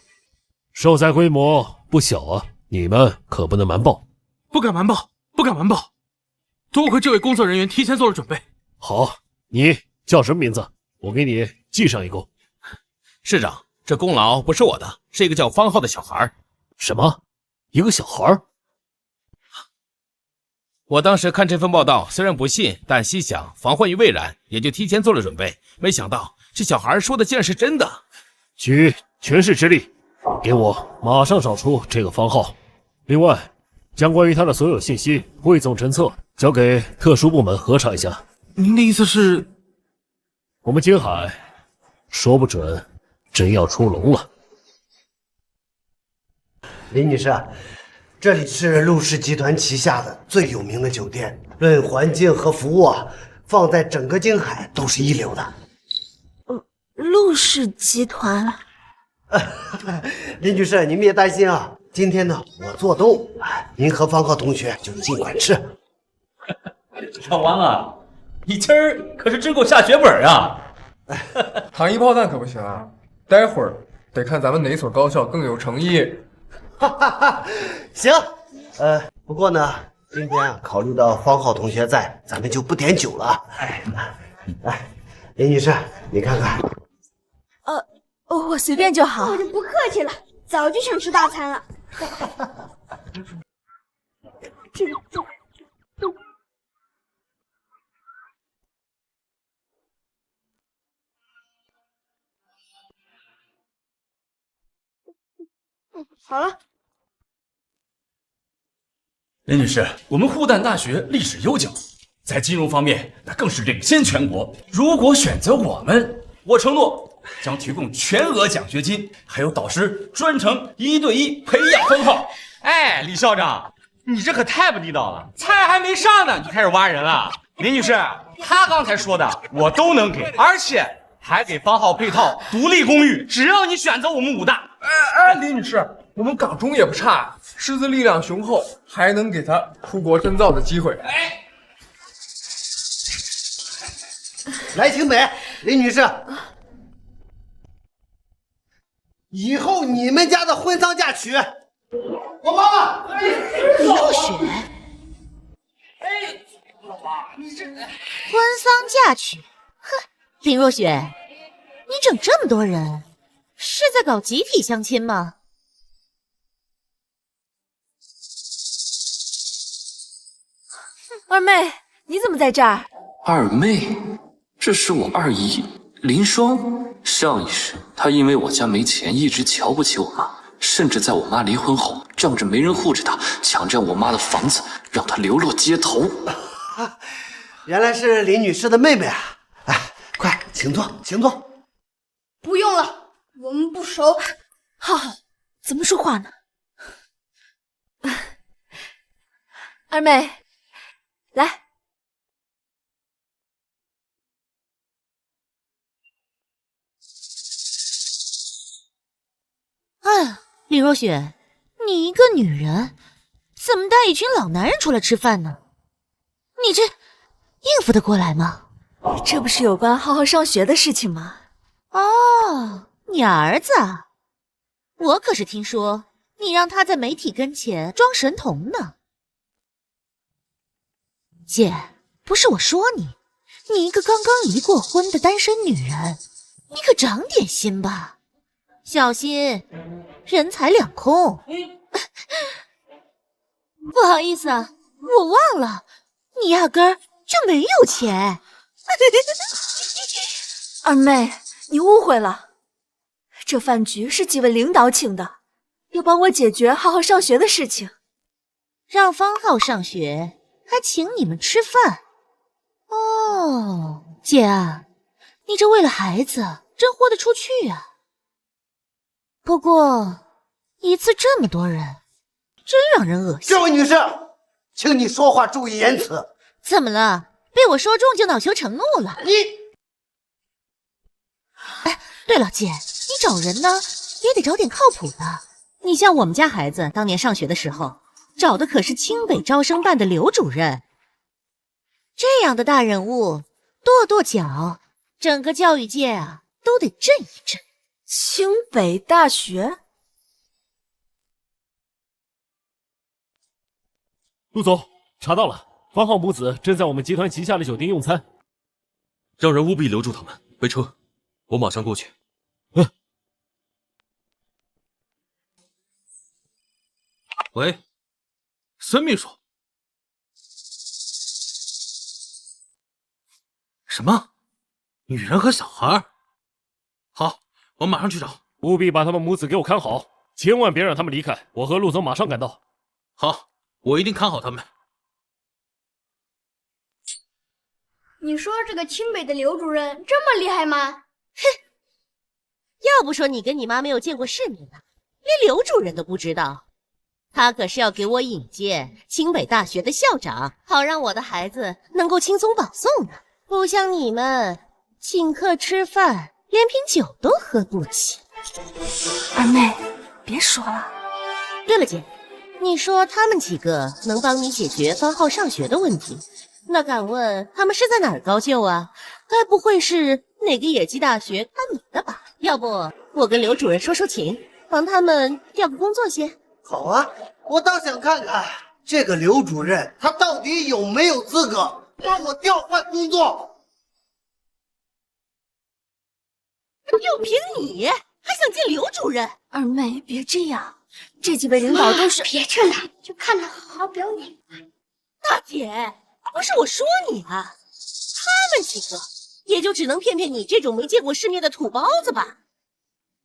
受灾规模不小啊，你们可不能瞒报。不敢瞒报，不敢瞒报。多亏这位工作人员提前做了准备。好，你叫什么名字？我给你记上一功。市长，这功劳不是我的，是一个叫方浩的小孩。什么？一个小孩？我当时看这份报道，虽然不信，但心想防患于未然，也就提前做了准备。没想到这小孩说的竟然是真的。举全市之力，给我马上找出这个方浩。另外，将关于他的所有信息汇总成册，交给特殊部门核查一下。您的意思是，我们金海说不准真要出笼了。林女士，这里是陆氏集团旗下的最有名的酒店，论环境和服务啊，放在整个京海都是一流的。陆氏集团。林女士，您别担心啊，今天呢我做东，您和方浩同学就尽管吃。老王啊，你今儿可是真够下血本啊！糖衣炮弹可不行啊，待会儿得看咱们哪所高校更有诚意。行，不过呢，今天啊，考虑到方浩同学在，咱们就不点酒了。来，林女士，你看看。我随便就好。我就不客气了，早就想吃大餐了。好了。林女士，我们复旦大学历史悠久，在金融方面那更是领先全国。如果选择我们，我承诺将提供全额奖学金，还有导师专程1对1培养方浩。哎，李校长，你这可太不地道了，菜还没上呢，你就开始挖人了。林女士，他刚才说的我都能给，而且还给方浩配套独立公寓，只要你选择我们武大。林女士，我们港中也不差，师资力量雄厚，还能给他出国深造的机会。来清北，林女士，以后你们家的婚丧嫁娶，我帮了。林若雪，你这婚丧嫁娶，哼，林若雪，你整这么多人，是在搞集体相亲吗？二妹，你怎么在这儿？二妹，这是我二姨林双。上一世，她因为我家没钱，一直瞧不起我妈，甚至在我妈离婚后，仗着没人护着她，抢占我妈的房子，让她流落街头。原来是林女士的妹妹啊！哎，快，请坐，请坐。不用了，我们不熟。浩浩，怎么说话呢？二妹，来。哎，林若雪，你一个女人，怎么带一群老男人出来吃饭呢？你这应付得过来吗？这不是有关浩浩上学的事情吗？哦，你儿子啊，我可是听说你让他在媒体跟前装神童呢。姐，不是我说你，你一个刚刚离过婚的单身女人，你可长点心吧，小心人财两空。不好意思啊，我忘了，你压根儿这没有钱。二妹，你误会了，这饭局是几位领导请的，要帮我解决浩浩上学的事情。让方浩上学，还请你们吃饭？哦，姐啊，你这为了孩子真豁得出去啊。不过一次这么多人，真让人恶心。这位女士，请你说话注意言辞。怎么了？被我说中就恼羞成怒了？哎，对了，姐，你找人呢也得找点靠谱的。你像我们家孩子当年上学的时候，找的可是清北招生办的刘主任，这样的大人物跺跺脚，整个教育界啊都得震一震。清北大学？陆总，查到了，方浩母子正在我们集团旗下的酒店用餐，让人务必留住他们。备车，我马上过去。喂，孙秘书。什么？女人和小孩？好，我马上去找。务必把他们母子给我看好，千万别让他们离开。我和陆总马上赶到。好，我一定看好他们。你说这个清北的刘主任这么厉害吗？哼，要不说你跟你妈没有见过世面呢，连刘主任都不知道。他可是要给我引荐清北大学的校长，好让我的孩子能够轻松保送呢。不像你们，请客吃饭连瓶酒都喝不起。二妹，别说了。对了，姐，你说他们几个能帮你解决方浩上学的问题，那敢问他们是在哪儿高就啊？该不会是哪个野鸡大学看你的吧？要不我跟刘主任说说情，帮他们调个工作先。好啊，我倒想看看这个刘主任他到底有没有资格帮我调换工作。就凭你还想见刘主任？二妹，别这样，这几位领导都是……别劝他，就看他好好表演。大姐，不是我说你啊，他们几个也就只能骗骗你这种没见过世面的土包子吧。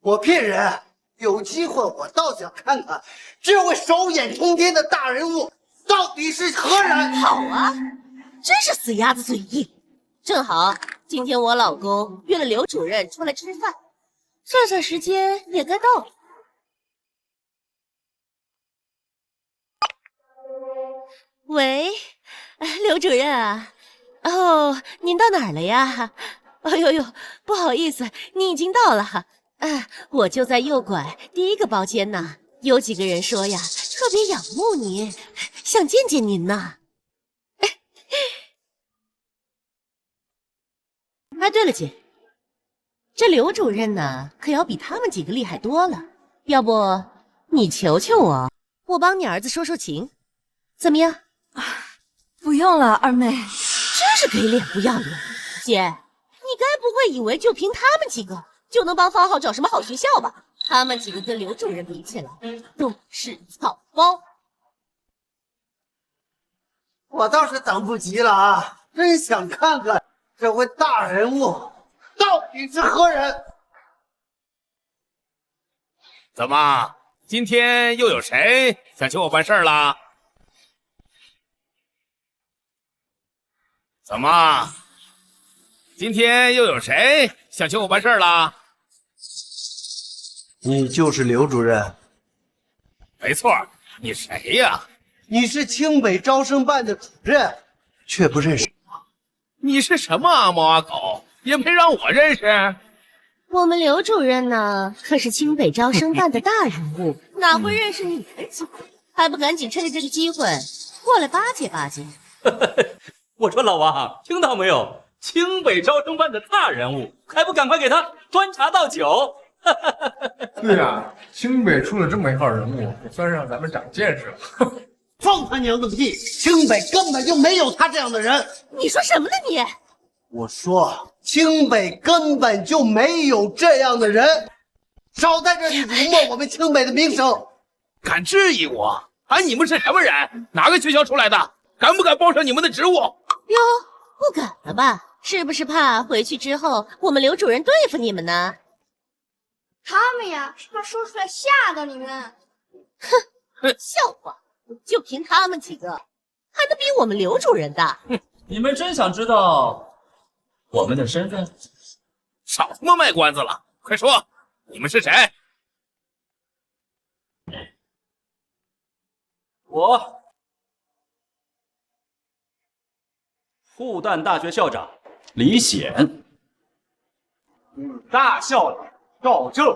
我骗人？有机会我倒想看看这位手眼通天的大人物到底是何人。好啊，真是死鸭子嘴硬。正好今天我老公约了刘主任出来吃饭，算算时间也该到了。喂，刘主任啊，哦，您到哪儿了呀？哎呦呦，不好意思，你已经到了。我就在右拐第一个包间呢。有几个人说呀，特别仰慕您，想见见您呢。哎，对了，姐，这刘主任呢，可要比他们几个厉害多了。要不你求求我，我帮你儿子说说情，怎么样？不用了，二妹。真是给脸不要脸。姐，你该不会以为就凭他们几个就能帮方浩找什么好学校吧？他们几个跟刘主任比起来，都是草包。我倒是等不及了啊！真想看看这位大人物到底是何人。怎么，今天又有谁想请我办事儿啦？怎么，今天又有谁想请我办事儿啦？你就是刘主任？没错，你谁呀？你是清北招生办的主任，却不认识我。你是什么阿猫阿狗，也没让我认识。我们刘主任呢，可是清北招生办的大人物，哪会认识你们几个？还不赶紧趁着这个机会过来巴结巴结？我说老王，听到没有？清北招生办的大人物，还不赶快给他端茶倒酒？对呀，清北出了这么一号人物，也算是让咱们长见识了。放他娘的屁！清北根本就没有他这样的人。你说什么呢你？我说清北根本就没有这样的人，少在这里辱没我们清北的名声。敢质疑我？你们是什么人？哪个学校出来的？敢不敢报上你们的职务？哟，不敢了吧？是不是怕回去之后我们刘主任对付你们呢？他们呀，是怕说出来吓到你们。哼，笑话！就凭他们几个，还能比我们刘主任大？哼，你们真想知道我们的身份？少他妈卖关子了，快说，你们是谁？我，复旦大学校长李显，大校长赵正，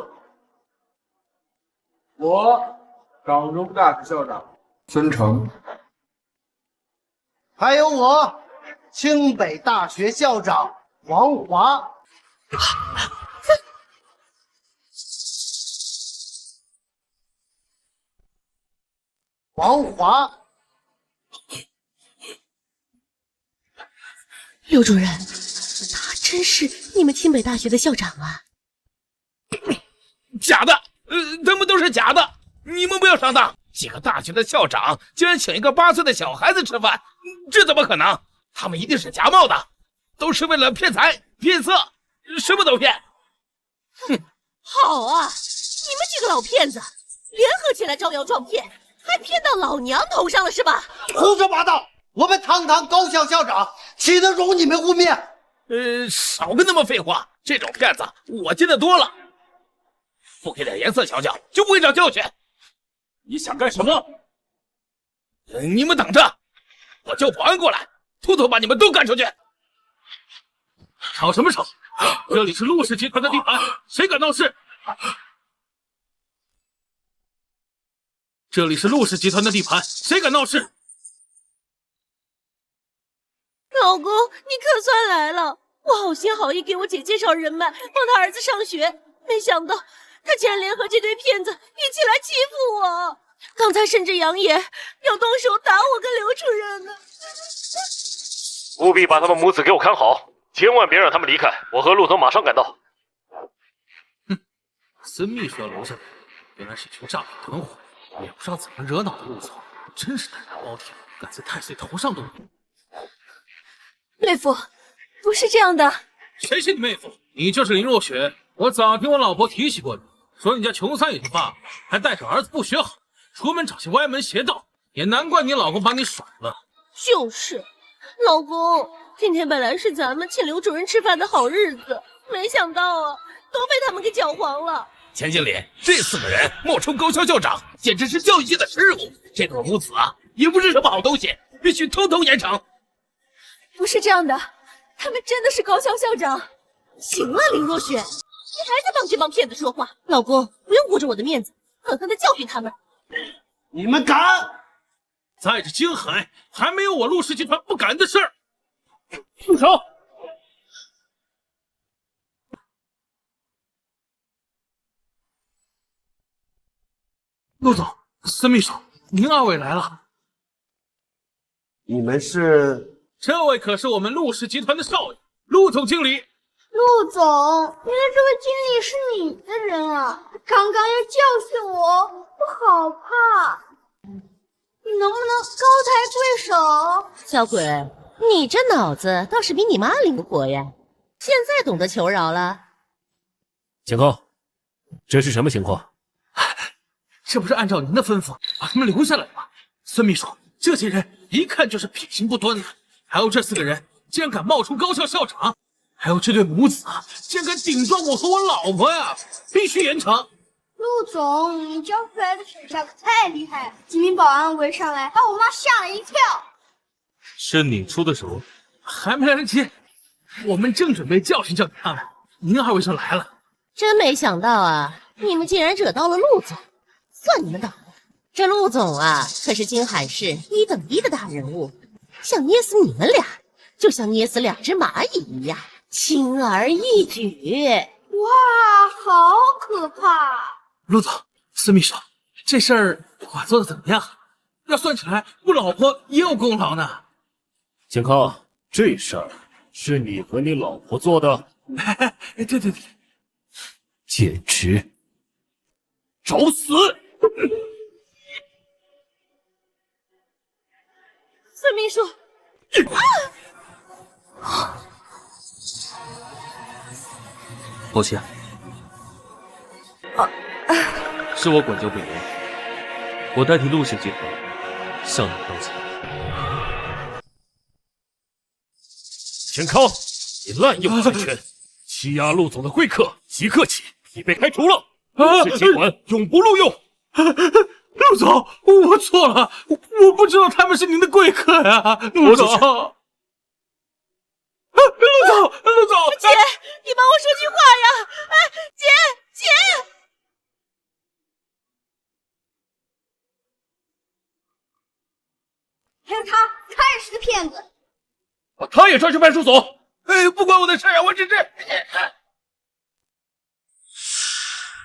我港中大学校长孙成，还有我清北大学校长王华。王华，刘主任，他真是你们清北大学的校长啊？假的，他们都是假的，你们不要上当。几个大学的校长竟然请一个8岁的小孩子吃饭，这怎么可能？他们一定是假冒的，都是为了骗财骗色，什么都骗。哼，好啊，你们几个老骗子联合起来招摇撞骗，还骗到老娘头上了是吧？胡说八道！我们堂堂高校校长岂能容你们污蔑？少跟他们废话，这种骗子我见得多了。不给点颜色瞧瞧，就不会长教训。你想干什么？你们等着，我叫保安过来，偷偷把你们都赶出去。吵什么吵？这里是陆氏集团的地盘，谁敢闹事？这里是陆氏集团的地盘，谁敢闹事？老公，你可算来了！我好心好意给我姐介绍人脉，帮她儿子上学，没想到他竟然联合这堆骗子一起来欺负我。刚才甚至扬言要动手打我跟刘主任呢。务必把他们母子给我看好，千万别让他们离开。我和陆总马上赶到。孙秘书要留下来，原来是群诈骗团伙，也不知道怎么惹恼的陆总，真是胆大包天，敢在太岁头上动土。妹夫，不是这样的。谁是你妹夫？你就是林若雪。我早听我老婆提起过你，说你家穷三也就罢了，还带着儿子不学好，出门找些歪门邪道，也难怪你老公把你甩了。就是，老公，今天本来是咱们请刘主任吃饭的好日子，没想到啊，都被他们给搅黄了。钱经理，这4个人冒充高校校长，简直是教育界的耻辱。这对母子啊，也不是什么好东西，必须偷偷严惩。不是这样的，他们真的是高校校长。行了，林若雪，你还在帮这帮骗子说话。老公，不用顾着我的面子，狠狠的教训他们。你们敢？在这京海，还没有我陆氏集团不敢的事儿。住手！陆总，孙秘书，您2位来了。你们是？这位可是我们陆氏集团的少爷，陆总经理。陆总，原来这位经理是你的人啊！刚刚要教训我，我好怕。你能不能高抬贵手？小鬼，你这脑子倒是比你妈灵活呀！现在懂得求饶了。警告，这是什么情况？这不是按照您的吩咐把他们留下来吗？孙秘书，这些人一看就是品行不端的，还有这4个人竟然敢冒充高校校长，还有这对母子啊，竟然敢顶撞我和我老婆呀，必须严惩。陆总，你教出来的手下可太厉害了，几名保安围上来，把我妈吓了一跳。是你出的手？还没来得及，我们正准备教训教训他们，您2位就来了。真没想到啊，你们竟然惹到了陆总，算你们倒霉。这陆总啊，可是京海市1等1的大人物，想捏死你们俩，就像捏死2只蚂蚁一样，轻而易举。哇，好可怕！陆总，孙秘书，这事儿我做的怎么样？要算起来，我老婆也有功劳呢。警告，这事儿是你和你老婆做的？对，简直找死！孙秘书，抱歉，是我管教不严，我代替陆氏集团向你道歉。钱康，你滥用职权，欺压陆总的贵客，即刻起，你被开除了。陆氏集团永不录用。陆总，我错了，我不知道他们是您的贵客呀，陆总。陆总，姐，你帮我说句话呀！哎，姐。还有他也是个骗子。把他也抓去派出所。哎，不关我的事啊，我只是……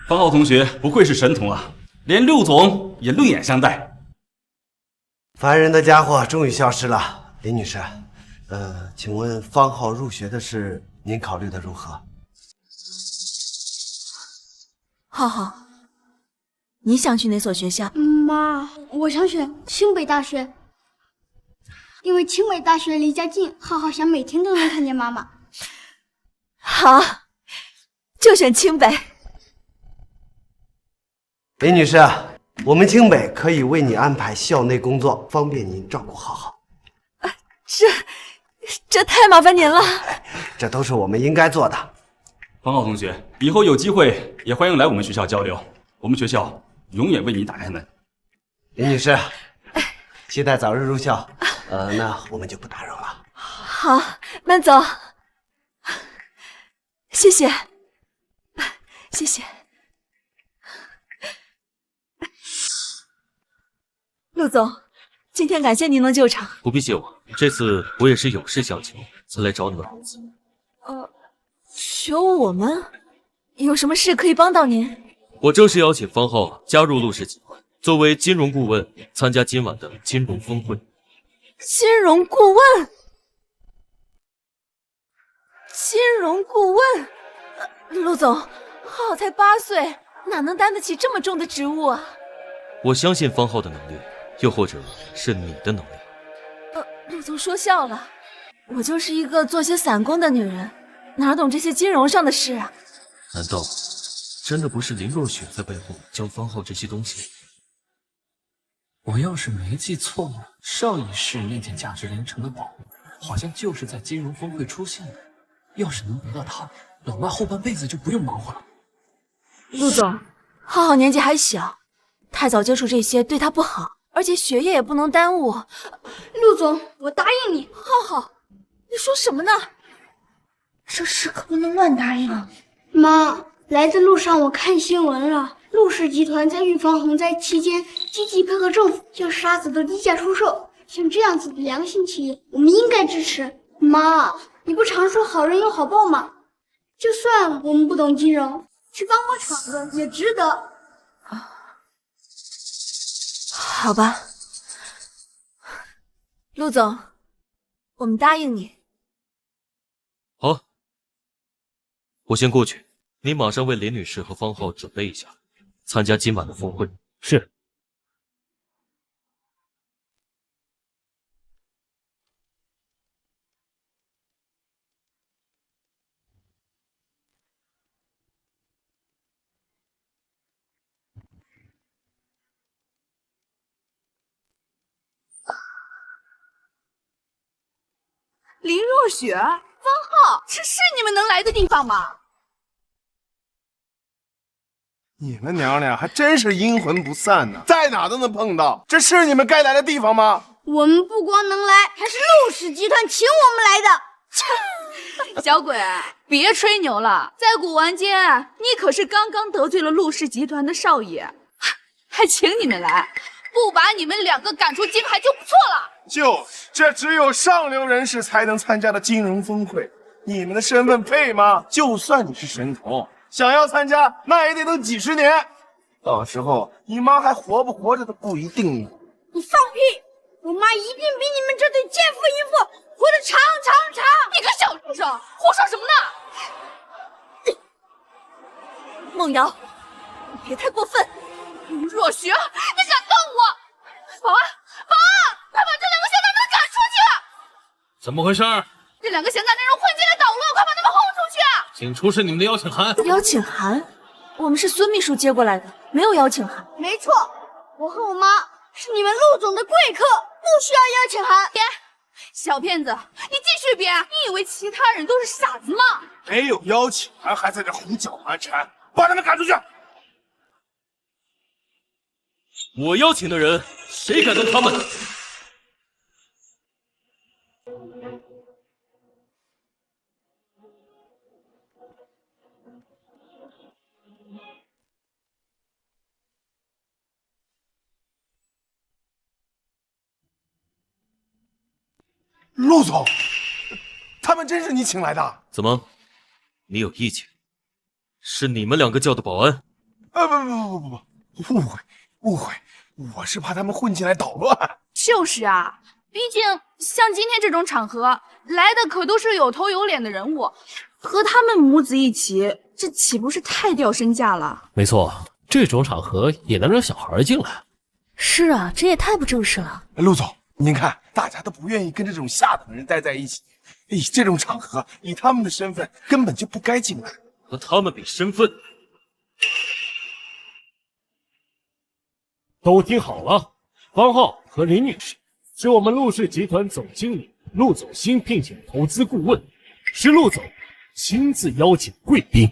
方浩同学不愧是神童啊，连陆总也另眼相待。烦人的家伙终于消失了，林女士，请问方浩入学的事，您考虑的如何？浩浩，你想去哪所学校？妈，我想选清北大学，因为清北大学离家近，浩浩想每天都能看见妈妈。好，就选清北。林女士，我们清北可以为你安排校内工作，方便您照顾浩浩。这太麻烦您了。这都是我们应该做的。方浩同学，以后有机会也欢迎来我们学校交流，我们学校永远为你打开门。林女士，期待早日入校。那我们就不打扰了。好，慢走。谢谢，谢谢。陆总，今天感谢您能救场。不必谢我，这次我也是有事相求才来找你们公司。求我们？有什么事可以帮到您？我正式邀请方浩加入陆氏集团，作为金融顾问，参加今晚的金融峰会。金融顾问？金融顾问？陆总，浩浩才8岁，哪能担得起这么重的职务啊？我相信方浩的能力，又或者是你的能力。陆总说笑了，我就是一个做些散工的女人，哪懂这些金融上的事啊？难道真的不是林若雪在背后教方浩这些东西？我要是没记错，上一世那件价值连城的宝物，好像就是在金融峰会出现的。要是能得到它，老妈后半辈子就不用忙活了。陆总，浩浩年纪还小，太早接触这些对他不好，而且学业也不能耽误。陆总，我答应你。浩浩，你说什么呢？这事可不能乱答应啊！妈，来的路上我看新闻了，陆氏集团在预防洪灾期间积极配合政府，将沙子都低价出售。像这样子的良心企业，我们应该支持。妈，你不常说好人有好报吗？就算我们不懂金融，去帮帮场子也值得。好吧，陆总，我们答应你。好，我先过去，你马上为林女士和方浩准备一下，参加今晚的峰会。是。林若雪、方浩，这是你们能来的地方吗？你们娘俩还真是阴魂不散呢，在哪都能碰到，这是你们该来的地方吗？我们不光能来，还是陆氏集团请我们来的。小鬼，别吹牛了，在古玩街，你可是刚刚得罪了陆氏集团的少爷，还请你们来，不把你们2个赶出金海就不错了。这只有上流人士才能参加的金融峰会，你们的身份配吗？就算你是神童，想要参加，那也得等几十年，到时候你妈还活不活着都不一定呢。你放屁！我妈一定比你们这对奸夫淫妇活得长。你个小畜生，胡说什么呢？梦瑶，你别太过分！若雪，你敢动我！保安，快把这2个闲杂人赶出去！怎么回事？这2个闲杂人混进来捣乱，快把他们轰出去！请出示你们的邀请函。邀请函？我们是孙秘书接过来的，没有邀请函。没错，我和我妈是你们陆总的贵客，不需要邀请函。编，小骗子，你继续编！你以为其他人都是傻子吗？没有邀请函还在这胡搅蛮缠，把他们赶出去！我邀请的人，谁敢动他们？陆总，他们真是你请来的？怎么，你有意见？是你们两个叫的保安？不，误会，我是怕他们混进来捣乱。就是啊，毕竟像今天这种场合来的可都是有头有脸的人物，和他们母子一起，这岂不是太掉身价了？没错，这种场合也能让小孩进来。是啊，这也太不正式了。陆总，您看，大家都不愿意跟这种下等人待在一起。以这种场合，以他们的身份，根本就不该进来。和他们比身份。都听好了，方浩和林女士是我们陆氏集团总经理陆总新聘请的投资顾问，是陆总亲自邀请贵宾。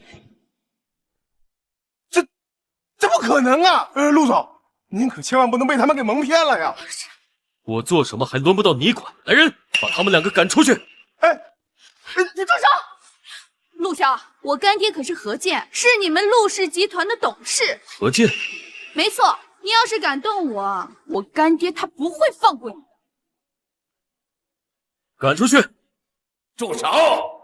这不可能啊！陆总，您可千万不能被他们给蒙骗了呀！我做什么还轮不到你管。来人，把他们两个赶出去！你住手！陆骁，我干爹可是何健，是你们陆氏集团的董事。何健？没错，你要是敢动我，我干爹他不会放过你的。赶出去！住手！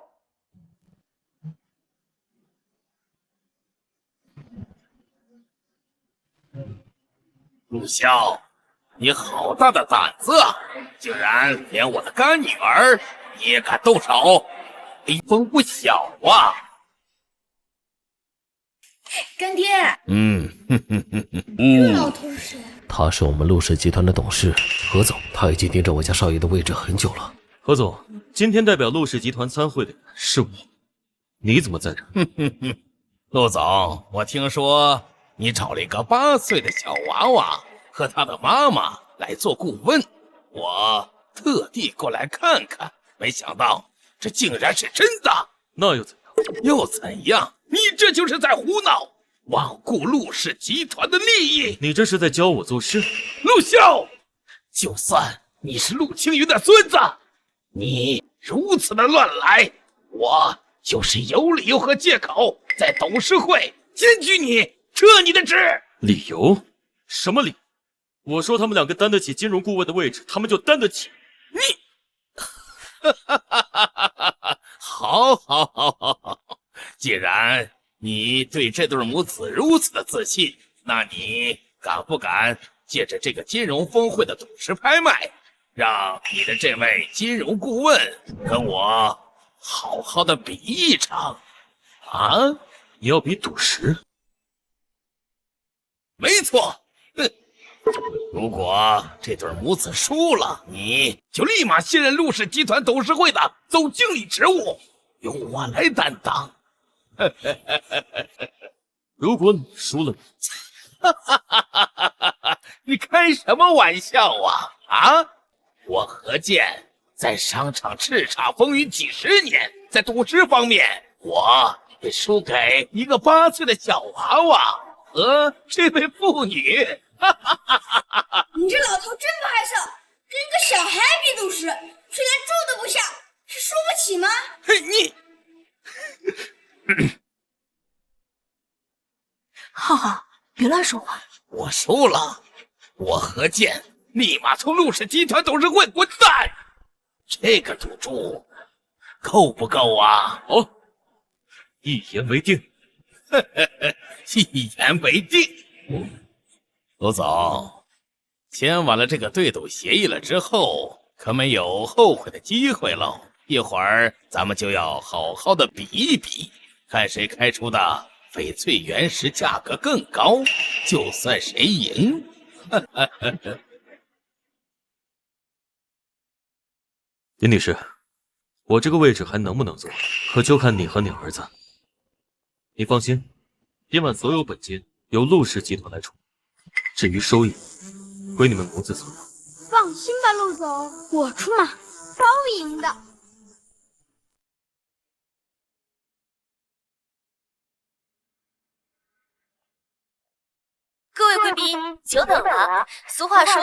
陆骁，你好大的胆子啊！竟然连我的干女儿你也敢动手，威风不小啊！干爹，这老头是谁？他是我们陆氏集团的董事何总，他已经盯着我家少爷的位置很久了。何总，今天代表陆氏集团参会的是我，你怎么在这？陆总，我听说你找了一个8岁的小娃娃和他的妈妈来做顾问，我特地过来看看，没想到这竟然是真的。那又怎样？又怎样？你这就是在胡闹，罔顾陆氏集团的利益。你这是在教我做事？陆骁，就算你是陆青云的孙子，你如此的乱来，我就是有理由和借口在董事会检举你，撤你的职。理由？什么理由？我说他们两个担得起金融顾问的位置，他们就担得起。好，既然你对这对母子如此的自信，那你敢不敢借着这个金融峰会的董事拍卖，让你的这位金融顾问跟我好好的比一场啊？你要比赌石？没错。如果这对母子输了，你就立马卸任陆氏集团董事会的总经理职务，由我来担当。如果你输了，你开什么玩笑啊？啊！我何健在商场叱咤风云几10年，在赌石方面，我也输给一个8岁的小娃娃和这位妇女。你这老头真不害臊，跟个小孩比赌石，却连住都不像，是输不起吗？你，浩浩，别乱说话。我输了，我何健立马从陆氏集团董事会滚蛋。这个赌注够不够啊？好，一言为定。一言为定。陆总，签完了这个对赌协议了之后，可没有后悔的机会喽。一会儿咱们就要好好的比一比，看谁开出的翡翠原石价格更高，就算谁赢。林女士，我这个位置还能不能做，可就看你和你儿子你放心，今晚所有本金由陆氏集团来出，至于收益，归你们母子所有。放心吧，陆总，我出马，包赢的。各位贵宾，久等了。俗话说，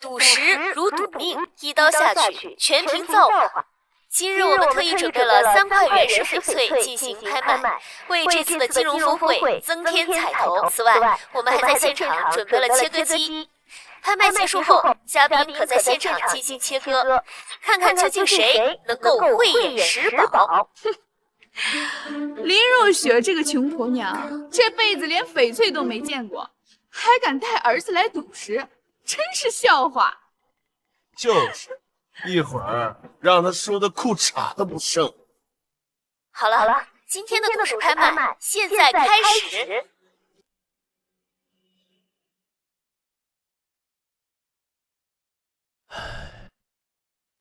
赌石如赌命，一刀下去，全凭造化。今日我们特意准备了3块原石翡翠进行拍卖，为这次的金融峰会增添彩头。此外，我们还在现场准备了切割机。拍卖结束后，嘉宾可在现场进行切割，看看究竟谁能够慧眼识宝。林若雪这个穷婆娘，这辈子连翡翠都没见过，还敢带儿子来赌石，真是笑话。就是，一会儿让他输的裤衩都不剩。好了，今天的赌石拍卖现在开始。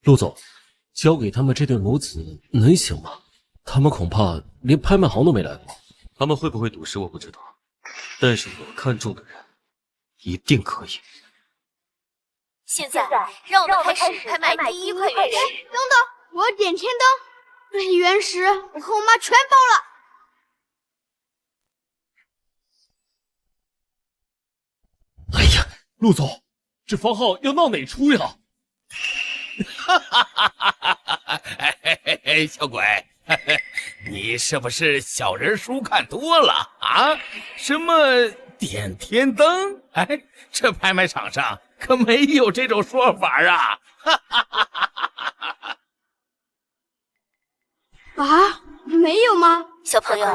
陆总，交给他们这对母子能行吗？他们恐怕连拍卖行都没来过。他们会不会赌石我不知道，但是我看中的人一定可以。现在让我们开始拍卖第1块原石。等等，我点天灯，这些原石我和我妈全包哎了。呀，陆总，这方浩要闹哪出呀？小鬼，你是不是小人书看多了啊？什么点天灯？哎，这拍卖场上可没有这种说法啊！啊，没有吗？小朋友，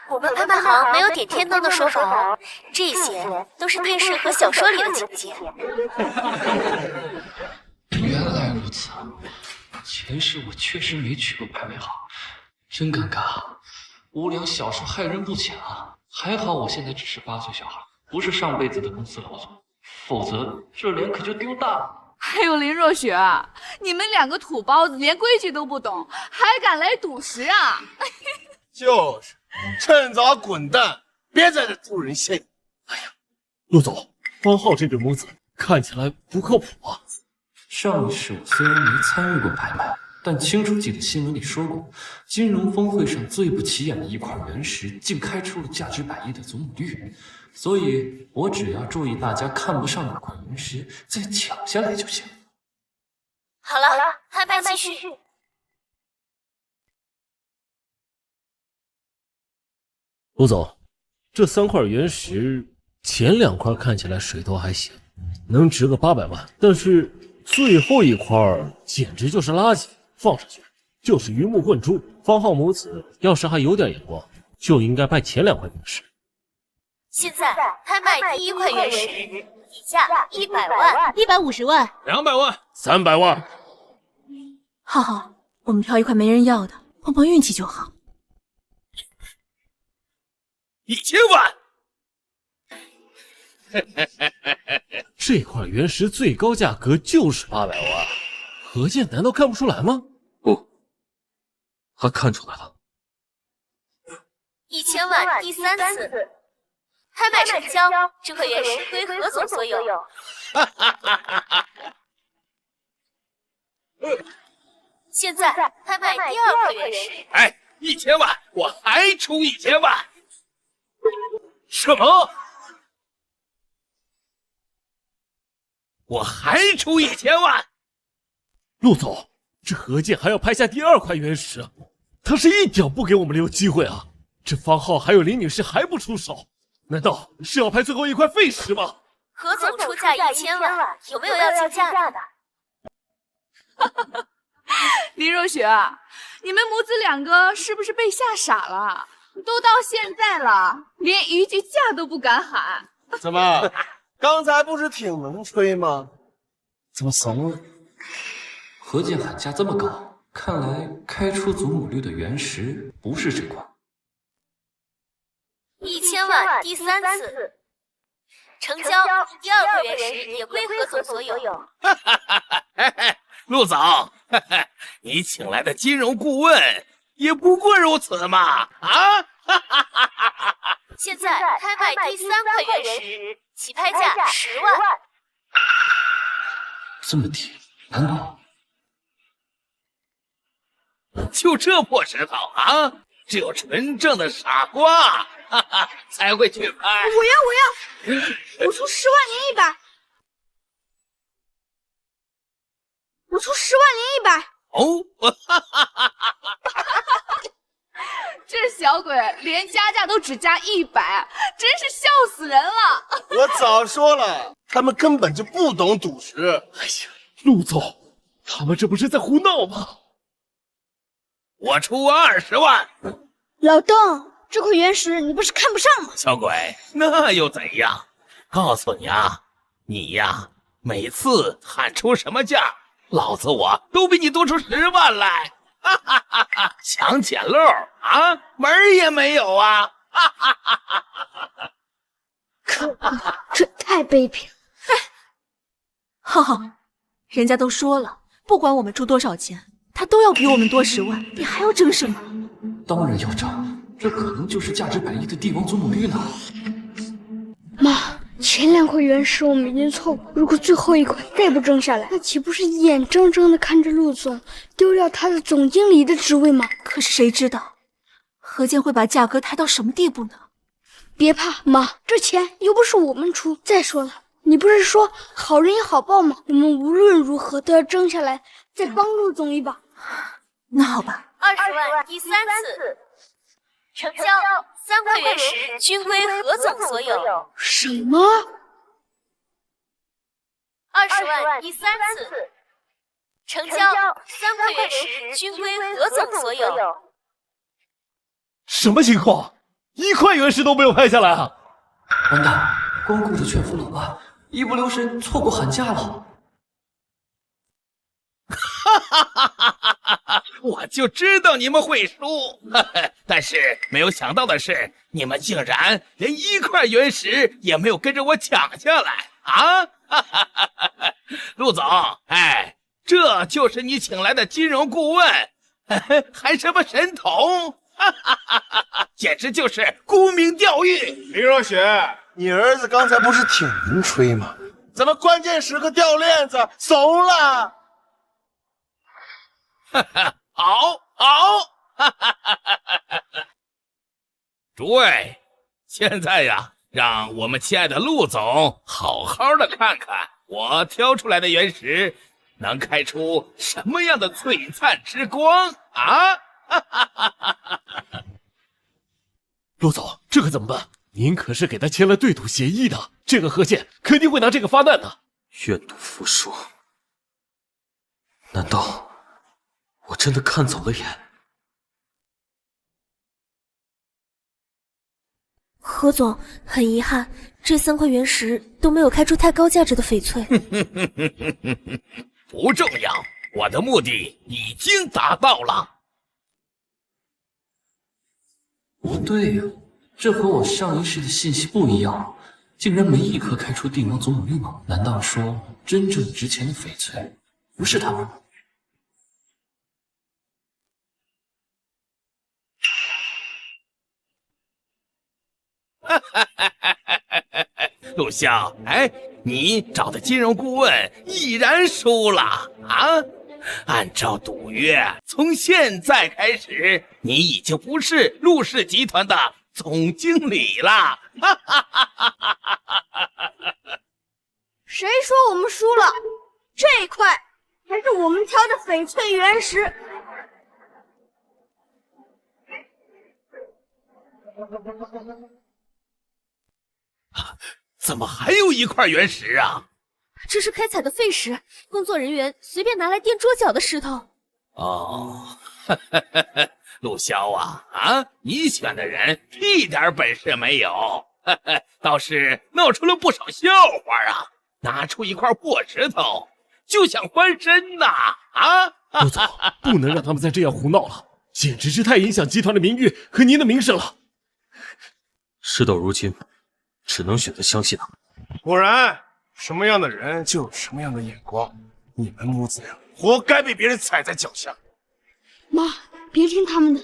我们拍卖行没有点天灯的说法哦，这些都是电视和小说里的情节。原来如此，前世我确实没去过拍卖行，真尴尬。无良小时害人不浅啊！还好我现在只是8岁小孩，不是上辈子的公司老总，否则这脸可就丢大了。还有林若雪，你们2个土包子连规矩都不懂，还敢来赌石啊！就是，趁早滚蛋，别在这助人现眼。陆总，方浩这对母子看起来不靠谱啊。上一世我虽然没参与过拍卖，但清楚记得新闻里说过，金融峰会上最不起眼的一块原石，竟开出了价值100亿的祖母绿。所以我只要注意大家看不上哪块原石，再抢下来就行。好了，拍卖继续。陆总，这3块原石，前2块看起来水多还行，能值个800万，但是最后一块简直就是垃圾，放上去就是鱼目混珠。方浩母子要是还有点眼光，就应该拍前2块原石。现在拍卖第1块原石，底价100万、150万、200万、300万。浩浩，我们挑一块没人要的，碰碰运气就好。1000万。这块原石最高价格就是800万，何健难道看不出来吗？不，他看出来了。1000万第3次，拍卖成交，这块原石归何总所有。现在拍卖第2块原石。哎，1000万，我还出1000万。什么？我还出1000万？陆总，这何健还要拍下第2块原石，他是一点不给我们留机会啊！这方浩还有林女士还不出手，难道是要拍最后一块废石吗？何总出价1000万，有没有要竞价的？林若雪，你们母子2个是不是被吓傻了？都到现在了，连一句价都不敢喊。怎么，刚才不是挺能吹吗？怎么怂了？何健喊价这么高，看来开出祖母绿的原石不是这块。1000万第3次，成交，第2块原石也归何总所有。陆总，你请来的金融顾问也不过如此嘛！啊！现在开卖第3块原石，起拍价10万。这么低，难道就这破石头啊？只有纯正的傻瓜，哈哈，才会去拍。我要，我出10万0 100，我出10万0 100。哦，哈哈哈！这小鬼连加价都只加100，真是笑死人了！我早说了，他们根本就不懂赌石。哎呀，陆总，他们这不是在胡闹吗？我出20万。老邓，这块原石你不是看不上吗？小鬼，那又怎样？告诉你啊，你呀，每次喊出什么价，老子我都比你多出10万来。哈哈哈哈！想捡漏啊，门儿也没有啊！哈哈哈哈！可恶，这太卑鄙了！浩浩，人家都说了，不管我们出多少钱，他都要比我们多10万，你还要争什么？当然要涨，这可能就是价值100亿的帝王祖母绿呢。妈，前2块原石我们已经错过，如果最后1块再不争下来，那岂不是眼睁睁的看着陆总丢掉他的总经理的职位吗？可是谁知道何健会把价格抬到什么地步呢？别怕，妈，这钱又不是我们出。再说了，你不是说好人有好报吗？我们无论如何都要争下来，再帮陆总一把。那好吧，20万第3次成交，3块原石均归何总所有。什么？20万第3次成交，3块原石均归何总所有。什么情况？1块原石都没有拍下来啊！完蛋，光顾着劝服老爸，一不留神错过喊价了。哈哈哈哈哈哈！我就知道你们会输，但是没有想到的是，你们竟然连1块原石也没有跟着我抢下来啊！哈哈哈哈哈！陆总，哎，这就是你请来的金融顾问，还什么神童？哈哈哈哈哈！简直就是沽名钓誉。林若雪，你儿子刚才不是挺能吹吗？怎么关键时刻掉链子怂了？哈哈，好，哈哈哈哈哈！诸位，现在呀，让我们亲爱的陆总好好的看看我挑出来的原石能开出什么样的璀璨之光啊！哈哈哈哈哈！陆总，这可怎么办？您可是给他签了对赌协议的，这个何健肯定会拿这个发难的。愿赌服输，难道我真的看走了眼？何总，很遗憾，这3块原石都没有开出太高价值的翡翠。不重要，我的目的已经达到了。不对呀，这和我上一世的信息不一样，竟然没一颗开出帝王祖母绿吗？难道说真正值钱的翡翠不是他们？陆骁，哎，你找的金融顾问毅然输了啊！按照赌约，从现在开始，你已经不是陆氏集团的总经理了。谁说我们输了？这一块还是我们挑的翡翠原石。怎么还有1块原石啊？这是开采的废石，工作人员随便拿来垫桌脚的石头。哦，陆骁啊，你选的人一点本事没有，倒是闹出了不少笑话啊！拿出1块破石头就想翻身呐！啊，陆总，不能让他们再这样胡闹了，简直是太影响集团的名誉和您的名声了。事到如今，只能选择相信他。果然，什么样的人就有什么样的眼光。你们母子俩活该被别人踩在脚下。妈，别听他们的，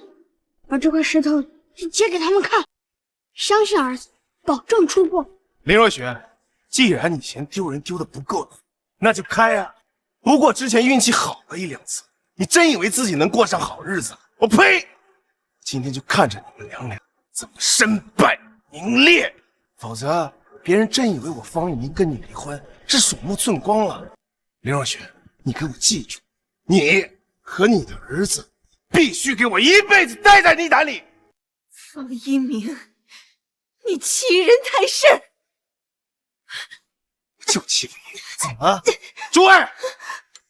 把这块石头就揭给他们看。相信儿子，保证出货。林若雪，既然你嫌丢人丢的不够，那就开啊！不过之前运气好了1、2次，你真以为自己能过上好日子？我呸！今天就看着你们娘俩怎么身败名裂，否则别人真以为我方玉宁跟你离婚是鼠目寸光了。林若雪，你给我记住，你和你的儿子必须给我一辈子待在泥潭里。方一鸣，你欺人太甚！就欺负你，怎么？珠儿，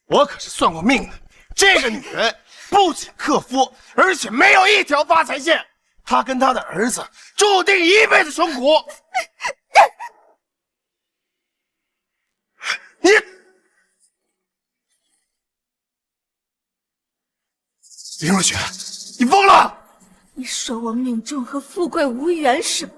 我可是算过命的，这个女人不仅克夫，而且没有一条发财线。她跟她的儿子注定一辈子穷苦。你，林若雪，你疯了！你说我命中和富贵无缘是吗？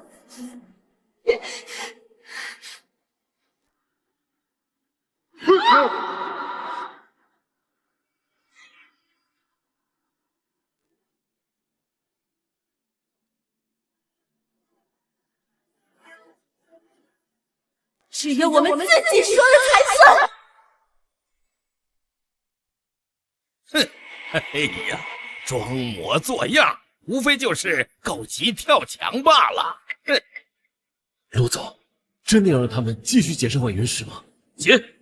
只有我们自己说的才算。哼，哎呀，装模作样，无非就是狗急跳墙罢了。哼，陆总，真的要让他们继续解释回原始吗？解。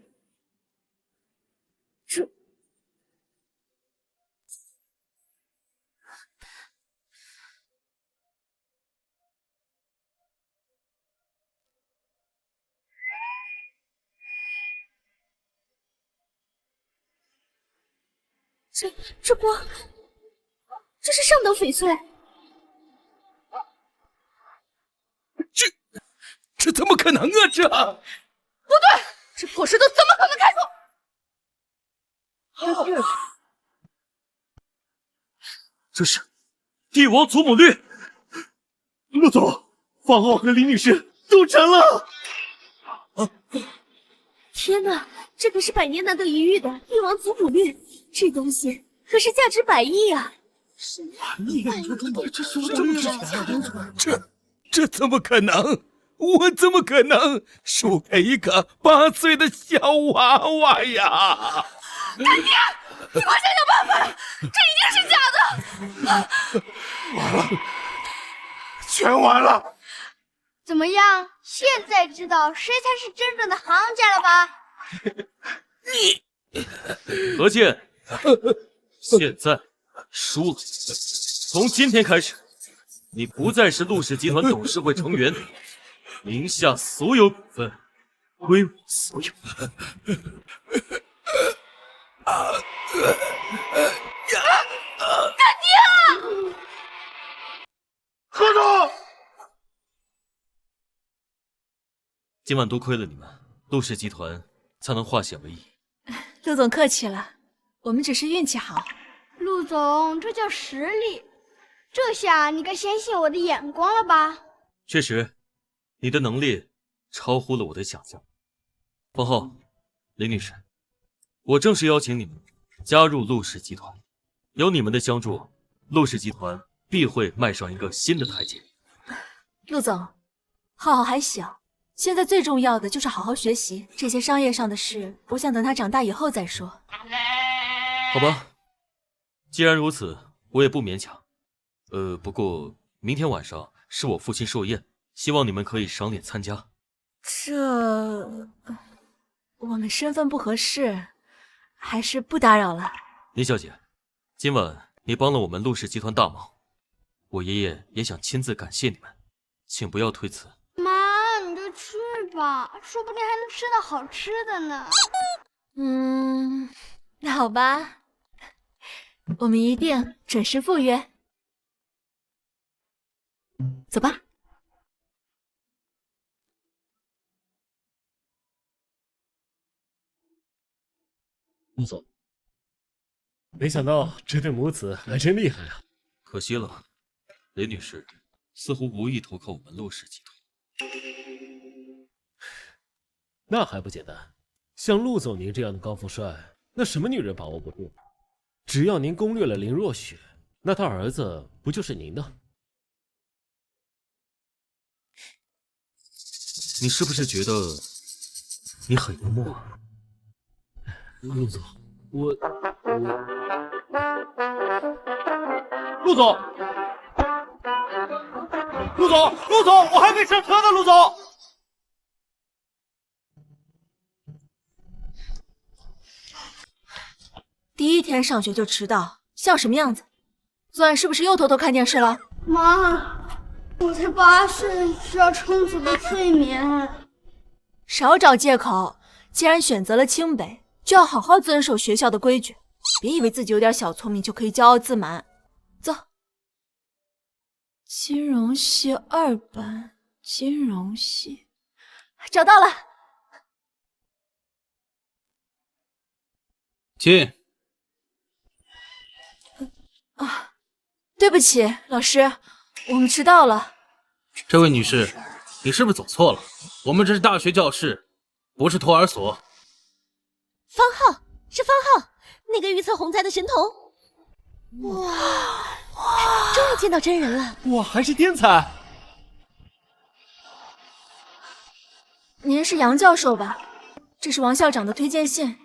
这是上等翡翠。这怎么可能啊？这不对，这破石头怎么可能开锁？这是帝王祖母绿。陆总，方浩和林女士都成了。天哪，这可是100年难得一遇的帝王祖母绿，这东西可是价值100亿啊！这怎么可能？我怎么可能输给一个8岁的小娃娃呀？大爹，你快想想办法，这一定是假的！完了，全完了！怎么样？现在知道谁才是真正的行家了吧？何健，现在输了。从今天开始，你不再是陆氏集团董事会成员，名下所有股份归我所有。大爹！何总，今晚多亏了你们，陆氏集团才能化险为夷。陆总客气了，我们只是运气好。陆总，这叫实力。这下你该相信我的眼光了吧？确实，你的能力超乎了我的想象。方浩、林女士，我正式邀请你们加入陆氏集团。有你们的相助，陆氏集团必会迈上一个新的台阶。陆总，浩浩还小，现在最重要的就是好好学习，这些商业上的事，我想等他长大以后再说。好吧，既然如此，我也不勉强。不过明天晚上是我父亲寿宴，希望你们可以赏脸参加。我们身份不合适，还是不打扰了。林小姐，今晚你帮了我们陆氏集团大忙，我爷爷也想亲自感谢你们，请不要推辞。妈，你就去吧，说不定还能吃到好吃的呢。那好吧，我们一定准时赴约。走吧。陆总，没想到这对母子还真厉害啊！可惜了，雷女士似乎无意投靠我们陆氏集团。那还不简单，像陆总您这样的高富帅，那什么女人把握不住？只要您攻略了林若雪，那他儿子不就是您的？你是不是觉得你很幽默啊？陆总，陆总，我还没上车呢，陆总。第一天上学就迟到，像什么样子？昨晚是不是又偷偷看电视了？妈，我才8岁，需要充足的睡眠。少找借口，既然选择了清北，就要好好遵守学校的规矩，别以为自己有点小聪明就可以骄傲自满。走，金融系2班，金融系，找到了。进。对不起，老师，我们迟到了。这位女士，你是不是走错了？我们这是大学教室，不是托儿所。方浩，是方浩，那个预测洪灾的神童。哇，终于见到真人了！哇，还是天才！您是杨教授吧？这是王校长的推荐信。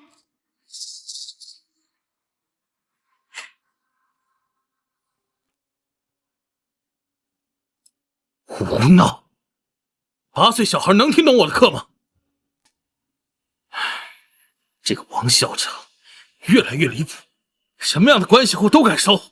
胡闹！8岁小孩能听懂我的课吗？这个王校长越来越离谱，什么样的关系户都敢收。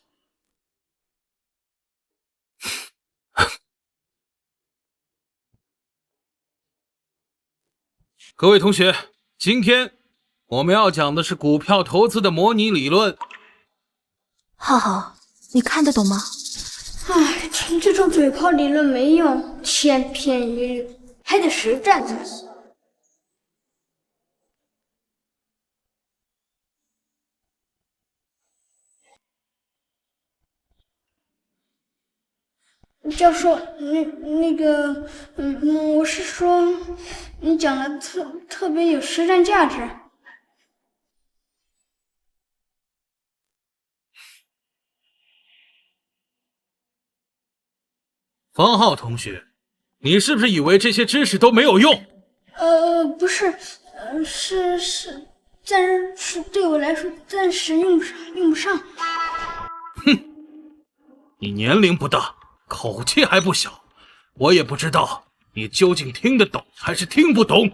各位同学，今天我们要讲的是股票投资的模拟理论。浩浩，你看得懂吗？唉，听这种嘴炮理论没用，千篇一律，还得实战才行。教授，我是说，你讲的特别有实战价值。方浩同学，你是不是以为这些知识都没有用？不是，暂时对我来说暂时用不上。哼，你年龄不大，口气还不小，我也不知道你究竟听得懂还是听不懂。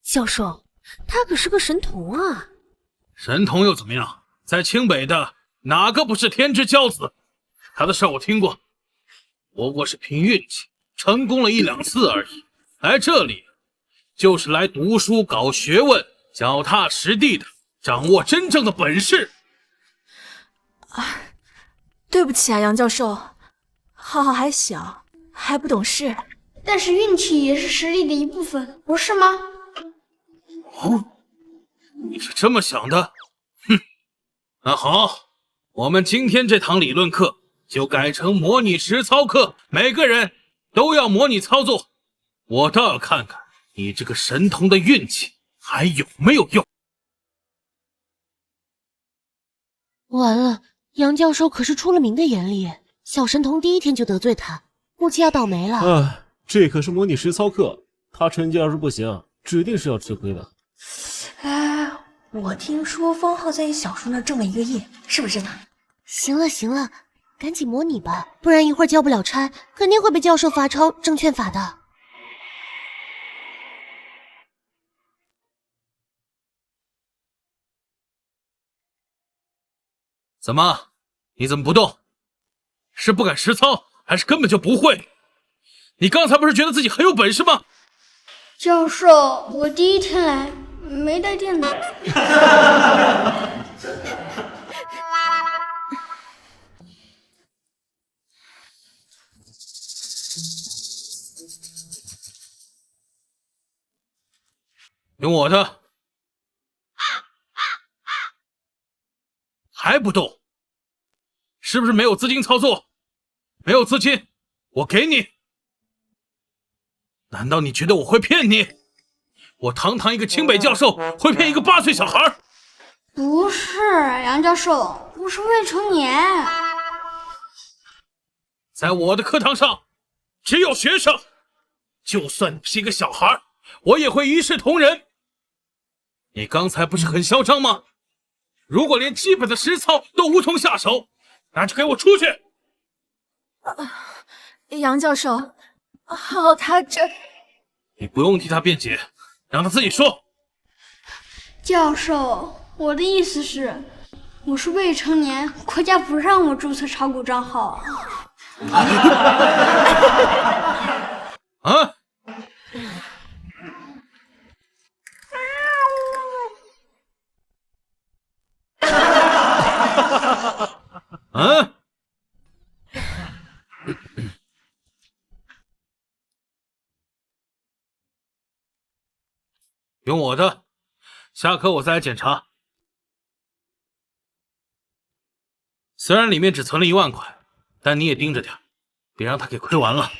教授，他可是个神童啊！神童又怎么样？在清北的哪个不是天之骄子？他的事我听过。不过是凭运气，成功了1、2次而已。来这里，就是来读书搞学问，脚踏实地的掌握真正的本事。对不起啊，杨教授，浩浩还小，还不懂事。但是运气也是实力的一部分，不是吗？哦，你是这么想的？哼，那好，我们今天这堂理论课就改成模拟实操课，每个人都要模拟操作。我倒要看看你这个神童的运气还有没有用。完了，杨教授可是出了名的严厉，小神童第一天就得罪他，估计要倒霉了。这可是模拟实操课，他成绩要是不行，指定是要吃亏的。我听说方浩在小叔那挣了1个亿，是不是真的？行了，赶紧模拟吧，不然一会儿交不了差，肯定会被教授罚抄证券法的。怎么？你怎么不动？是不敢实操，还是根本就不会？你刚才不是觉得自己很有本事吗？教授，我第一天来没带电脑。用我的。还不动？是不是没有资金操作？没有资金，我给你。难道你觉得我会骗你？我堂堂一个清北教授，会骗一个8岁小孩？不是，杨教授，我是未成年。在我的课堂上，只有学生，就算你是一个小孩，我也会一视同仁。你刚才不是很嚣张吗？如果连基本的实操都无从下手，那就给我出去！杨教授，浩他这……你不用替他辩解，让他自己说。教授，我的意思是，我是未成年，国家不让我注册炒股账号。啊！啊！用我的，下课我再来检查。虽然里面只存了1万块，但你也盯着点，别让他给亏完了。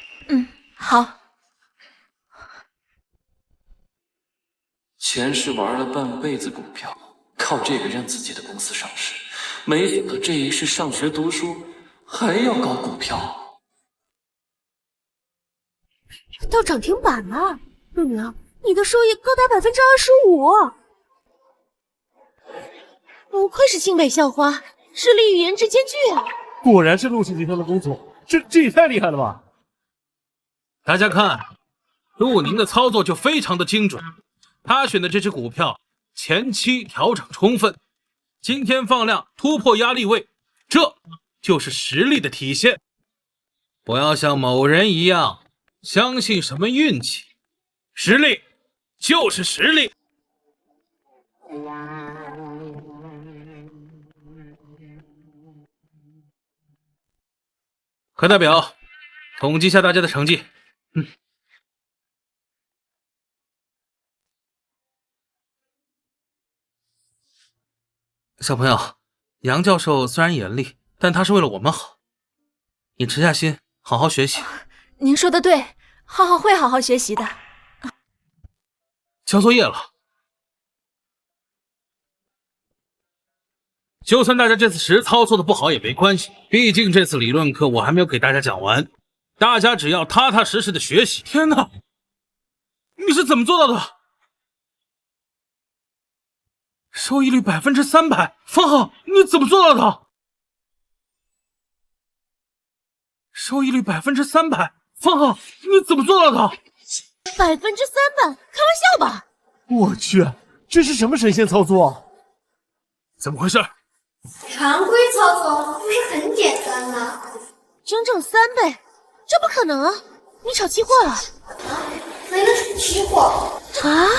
好。前世玩了半辈子股票，靠这个让自己的公司上市，没想到这一世上学读书还要搞股票。到涨停板了，陆明，你的收益高达25%，不愧是清北校花，实力与颜值兼具啊！果然是陆氏集团的公主，这也太厉害了吧！大家看，陆宁的操作就非常的精准，他选的这只股票前期调整充分，今天放量突破压力位，这就是实力的体现。不要像某人一样相信什么运气，实力就是实力。课代表，统计一下大家的成绩。小朋友，杨教授虽然严厉，但他是为了我们好。你沉下心，好好学习。您说的对，浩浩会好好学习的。交作业了。就算大家这次实操做的不好也没关系，毕竟这次理论课我还没有给大家讲完，大家只要踏踏实实的学习。天哪，你是怎么做到的？收益率300%，方浩，你怎么做到的？收益率300%，方浩，你怎么做到的？300%，开玩笑吧？我去，这是什么神仙操作？怎么回事？常规操作不是很简单吗？整整3倍，这不可能啊！你炒期货了？没能炒期货啊？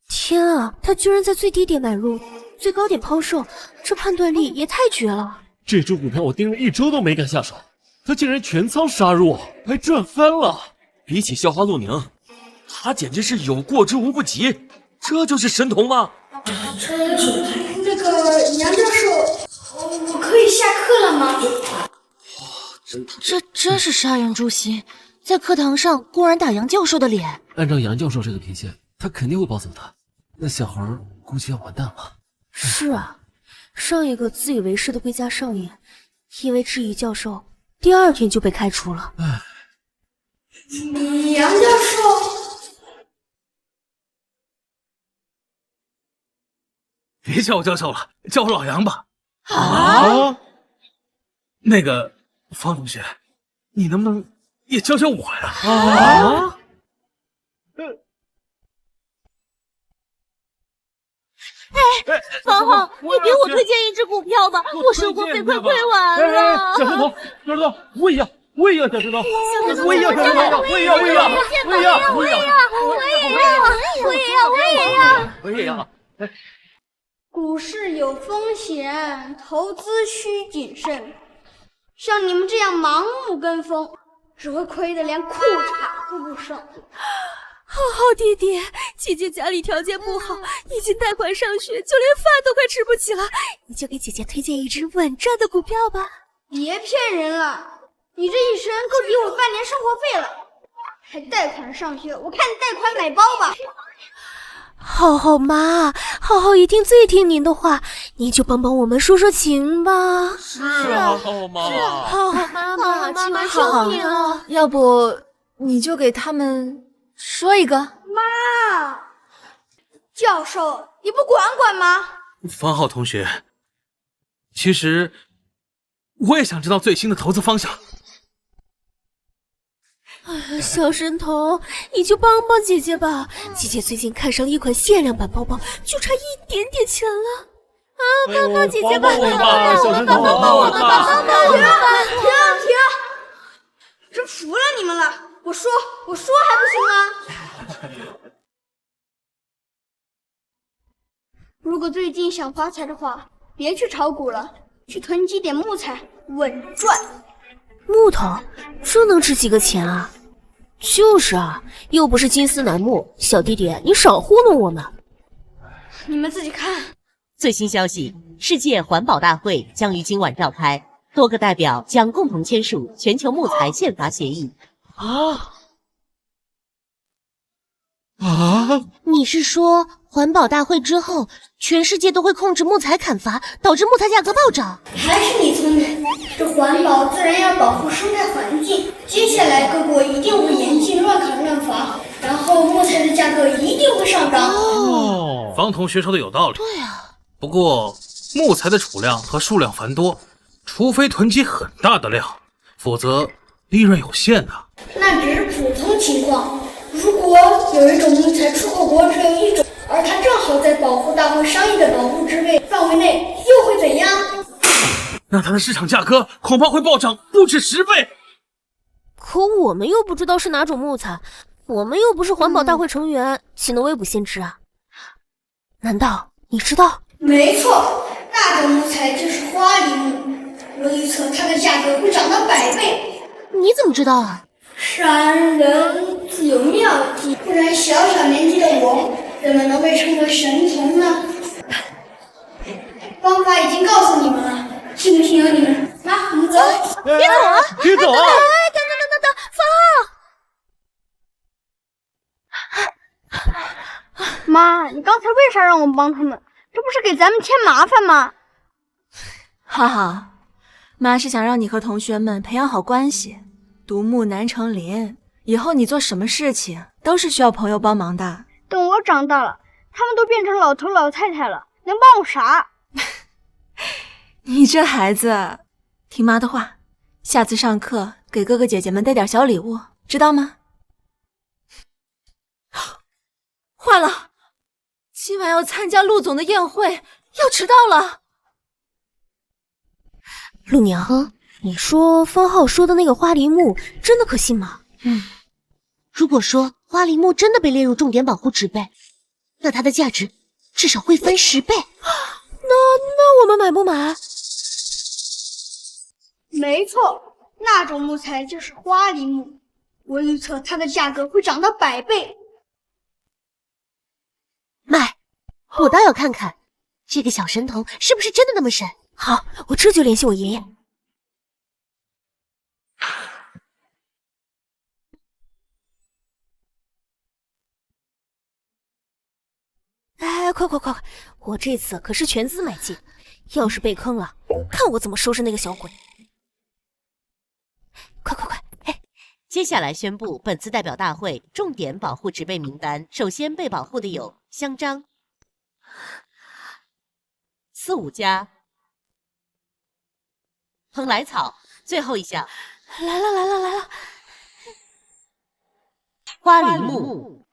天啊，他居然在最低点买入，最高点抛售，这判断力也太绝了！这株股票我盯了1周都没敢下手，他竟然全仓杀入，还赚翻了！比起校花陆宁，他简直是有过之无不及，这就是神童吗？那个杨教授，我可以下课了吗？这真是杀人诛心，在课堂上公然打杨教授的脸。按照杨教授这个脾气，他肯定会暴走的。那小孩估计要完蛋了。是啊，上一个自以为是的贵家少爷，因为质疑教授，第2天就被开除了。杨教授，别叫我教授了，叫我老杨吧。啊？那个方同学，你能不能也教教我呀？啊？哎，方浩，你给我推荐一只股票吧，我生活费快亏完了。小石头，我也要，小石头，我也要，我也要。股市有风险，投资需谨慎。像你们这样盲目跟风，只会亏得连裤衩都不剩。浩浩弟弟，姐姐家里条件不好，已经贷款上学，就连饭都快吃不起了。你就给姐姐推荐一只稳赚的股票吧。别骗人了，你这一身够抵我半年生活费了，还贷款上学，我看你贷款买包吧。浩浩妈，浩浩一定最听您的话，你就帮帮我们说说情吧。是啊，浩妈妈。好，妈妈，妈妈好求你了。要不你就给他们说一个。妈，教授，你不管管吗？方浩同学，其实我也想知道最新的投资方向。哎呀，小神童，你就帮帮姐姐吧！姐姐最近看上了一款限量版包包，就差一点点钱了。帮帮姐姐吧！帮帮我吧！停！真服了你们了！我说还不行吗？如果最近想发财的话，别去炒股了，去囤积点木材，稳赚。木头，这能值几个钱啊？就是啊，又不是金丝楠木，小弟弟，你少糊弄我们。你们自己看。最新消息，世界环保大会将于今晚召开，多个代表将共同签署全球木材宪法协议。你是说环保大会之后，全世界都会控制木材砍伐，导致木材价格暴涨？还是你聪明，这环保自然要保护生态环境，接下来各国一定会严禁乱砍乱伐，然后木材的价格一定会上涨。方同学说的有道理。对啊，不过木材的储量和数量繁多，除非囤积很大的量，否则利润有限的。那只是普通情况。如果有一种木材出口国只有一种，而它正好在保护大会商议的保护植被范围内，又会怎样？那它的市场价格恐怕会暴涨不止10倍。可我们又不知道是哪种木材，我们又不是环保大会成员，岂能未卜先知啊？难道你知道？没错，那种木材就是花梨木，我预测它的价格会涨到100倍。你怎么知道啊？山人自有妙计，不然小年纪的我怎么能被称为神童呢？方法已经告诉你们了，信不信由你们。妈，我们走。别走啊！别走啊！等，方浩。妈，你刚才为啥让我帮他们？这不是给咱们添麻烦吗？浩浩，妈是想让你和同学们培养好关系。独木难成林，以后你做什么事情都是需要朋友帮忙的。等我长大了，他们都变成老头老太太了，能帮我啥？你这孩子，听妈的话，下次上课给哥哥姐姐们带点小礼物，知道吗？坏了，今晚要参加陆总的宴会，要迟到了。陆娘，你说方浩说的那个花梨木真的可信吗？如果说花梨木真的被列入重点保护植被，那它的价值至少会翻10倍。那我们买不买？没错，那种木材就是花梨木，我预测它的价格会涨到100倍。买，我倒要看看这个小神童是不是真的那么神。好，我这就联系我爷爷。哎，快！我这次可是全资买进，要是被坑了，看我怎么收拾那个小鬼！快！接下来宣布本次代表大会重点保护植被名单，首先被保护的有香樟、四五家、蓬莱草，最后一项来了！花梨木。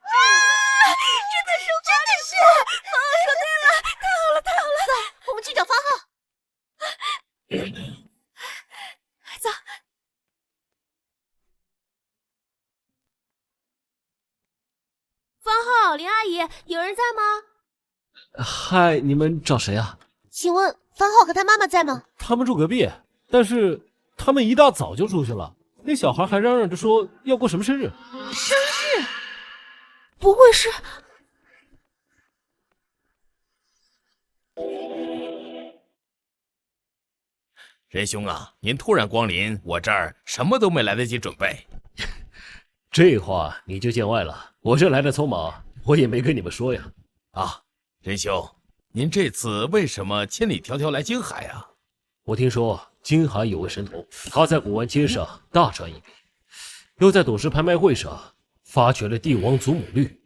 真的是！说对了，太好了！走，我们去找方浩。走。方浩，林阿姨，有人在吗？嗨，你们找谁啊？请问方浩和他妈妈在吗？他们住隔壁，但是他们一大早就出去了。那小孩还嚷嚷着说要过什么生日。生日？不会是……仁兄啊，您突然光临我这儿，什么都没来得及准备。这话你就见外了，我这来的匆忙，我也没跟你们说呀。啊，仁兄，您这次为什么千里迢迢来京海啊？我听说京海有位神童，他在古玩街上大赚一笔，又在赌石拍卖会上发掘了帝王祖母绿，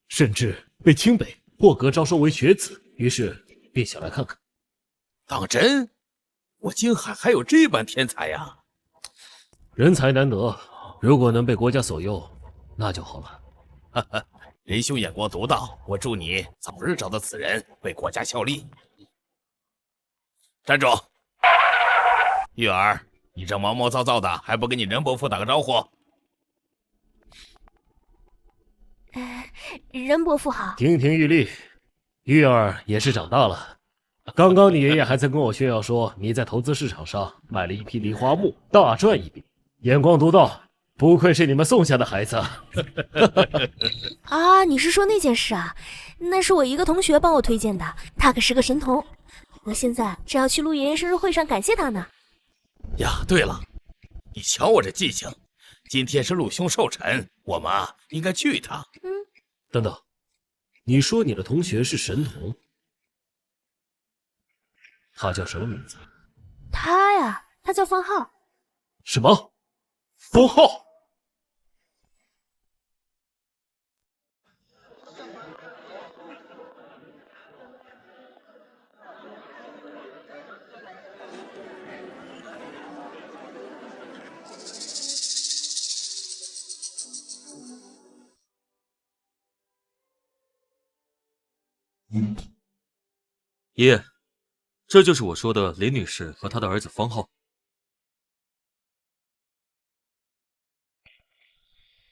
甚至被清北破格招收为学子，于是便想来看看。当真？我京海还有这般天才呀！人才难得，如果能被国家所用，那就好了。哈哈，仁兄眼光独到，我祝你早日找到此人，为国家效力。站住！玉儿，你这毛毛躁躁的，还不跟你任伯父打个招呼？任伯父好。亭亭玉立，玉儿也是长大了。刚刚你爷爷还在跟我炫耀说你在投资市场上买了一批梨花木，大赚一笔，眼光独到，不愧是你们宋家的孩子。啊，你是说那件事啊？那是我一个同学帮我推荐的，他可是个神童。我现在正要去陆爷爷生日会上感谢他呢。呀，对了，你瞧我这记性，今天是陆兄寿辰，我们应该去一趟。等等，你说你的同学是神童，他叫什么名字？他呀，他叫方浩。什么？方浩？爷爷，这就是我说的林女士和她的儿子方浩。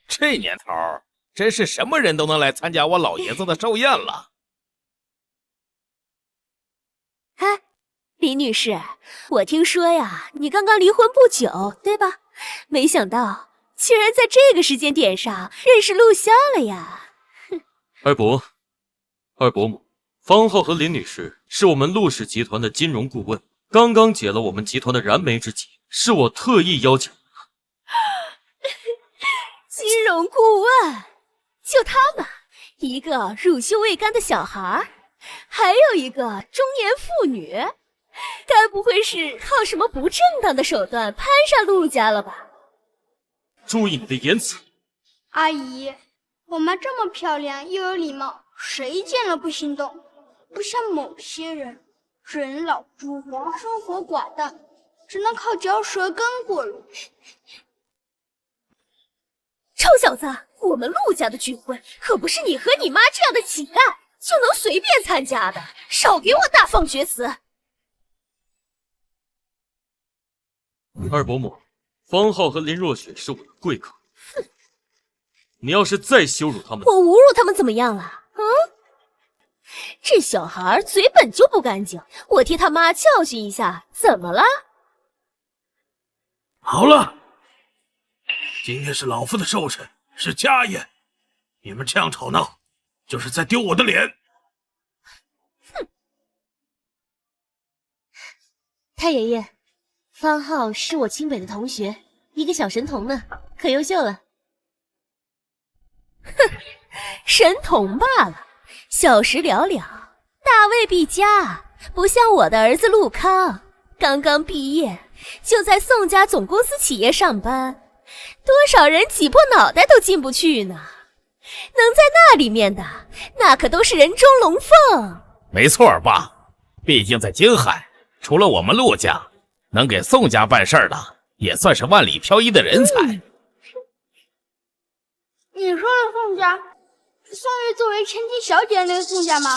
这年头，真是什么人都能来参加我老爷子的寿宴了。哎，李女士，我听说呀，你刚刚离婚不久，对吧？没想到竟然在这个时间点上认识陆萧了呀！二伯母，方浩和林女士是我们陆氏集团的金融顾问，刚刚解了我们集团的燃眉之急，是我特意邀请。金融顾问，就他们，一个乳臭未干的小孩，还有一个中年妇女，该不会是靠什么不正当的手段攀上陆家了吧？注意你的言辞。阿姨，我妈这么漂亮又有礼貌，谁见了不心动？不像某些人，人老珠黄，生活寡淡，只能靠嚼舌根过日。臭小子，我们陆家的聚会可不是你和你妈这样的乞丐就能随便参加的，少给我大放厥词。二伯母，方浩和林若雪是我的贵客，你要是再羞辱他们，我侮辱他们怎么样了？这小孩嘴本就不干净，我替他妈教训一下，怎么了？好了，今天是老夫的寿辰，是家宴，你们这样吵闹，就是在丢我的脸。哼！太爷爷，方浩是我清北的同学，一个小神童呢，可优秀了。哼，神童罢了，小时了了，大未必佳，不像我的儿子陆康，刚刚毕业就在宋家总公司企业上班，多少人挤破脑袋都进不去呢。能在那里面的，那可都是人中龙凤。没错，爸，毕竟在京海，除了我们陆家，能给宋家办事的，也算是万里挑一的人才。你说的宋家，是宋玉作为千金小姐那个宋家吗？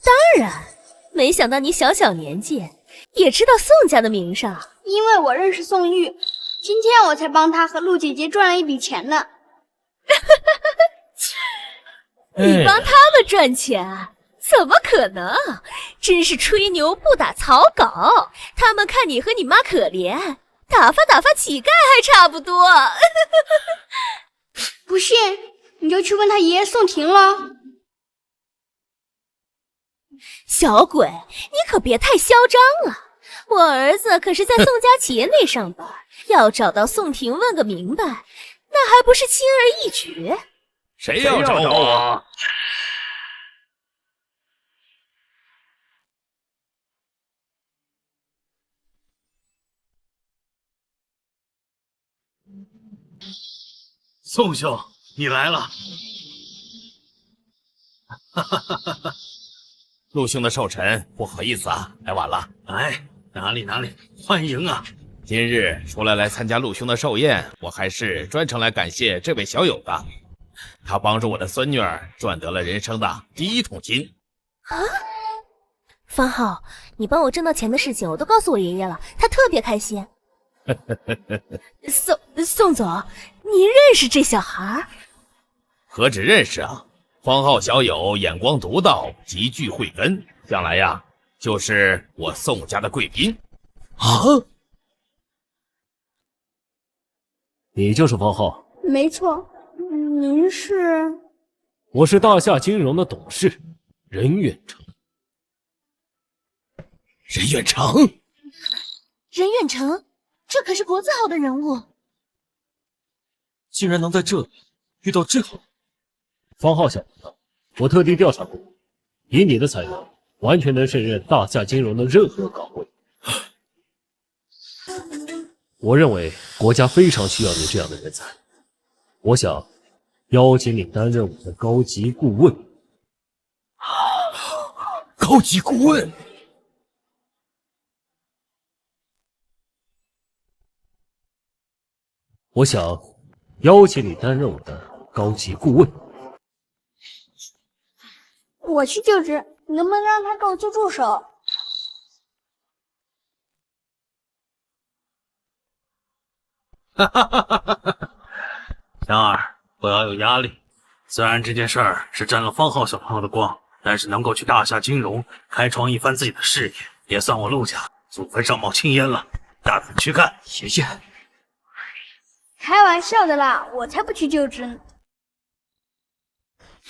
当然，没想到你小小年纪也知道宋家的名声。因为我认识宋玉，今天我才帮他和陆姐姐赚了一笔钱呢。你帮他们赚钱？怎么可能？真是吹牛不打草稿。他们看你和你妈可怜，打发打发乞丐还差不多。不信，你就去问他爷爷宋婷了。小鬼，你可别太嚣张了。我儿子可是在宋家企业内上班，要找到宋婷问个明白，那还不是轻而易举？谁要找我？宋兄，你来了。陆兄的寿辰，不好意思啊，来晚了。哎，哪里，欢迎啊！今日除了来参加陆兄的寿宴，我还是专程来感谢这位小友的。他帮助我的孙女儿赚得了人生的第1桶金。啊！方浩，你帮我挣到钱的事情我都告诉我爷爷了，他特别开心。宋总，你认识这小孩？何止认识啊！方浩小友眼光独到，极具慧根，将来呀，就是我宋家的贵宾。啊！你就是方浩？没错，您是？我是大夏金融的董事任远成。任远成，任远成，这可是国字号的人物，竟然能在这里遇到这好。方浩小子，我特地调查过，以你的才能，完全能胜任大夏金融的任何岗位。我认为国家非常需要你这样的人才，我想邀请你担任我的高级顾问。高级顾问？我想邀请你担任我的高级顾问。我去就职，你能不能让他给我做助手？香儿，不要有压力。虽然这件事儿是沾了方浩小朋友的光，但是能够去大夏金融开创一番自己的事业，也算我陆家祖坟上冒青烟了。大胆去干！爷爷，开玩笑的啦，我才不去就职呢。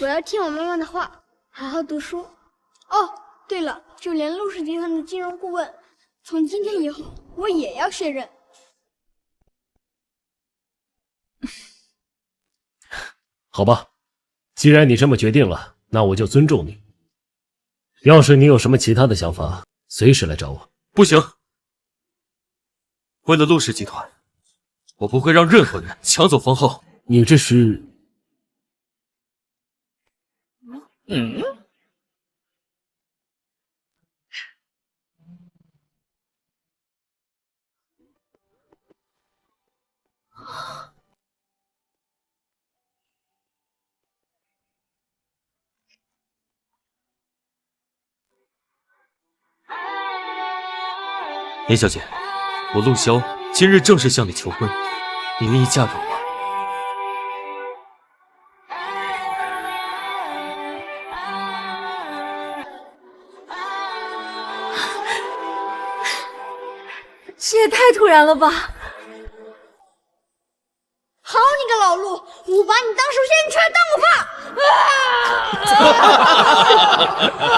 我要听我妈妈的话，好好读书。哦，对了，就连陆氏集团的金融顾问，从今天以后我也要卸任。好吧，既然你这么决定了，那我就尊重你。要是你有什么其他的想法，随时来找我。不行，为了陆氏集团，我不会让任何人抢走方浩。你这是……严小姐，我陆骁今日正式向你求婚，你愿意嫁给我吗？这也太突然了吧！好你个老陆，我把你当手下，你出来当我爸！啊！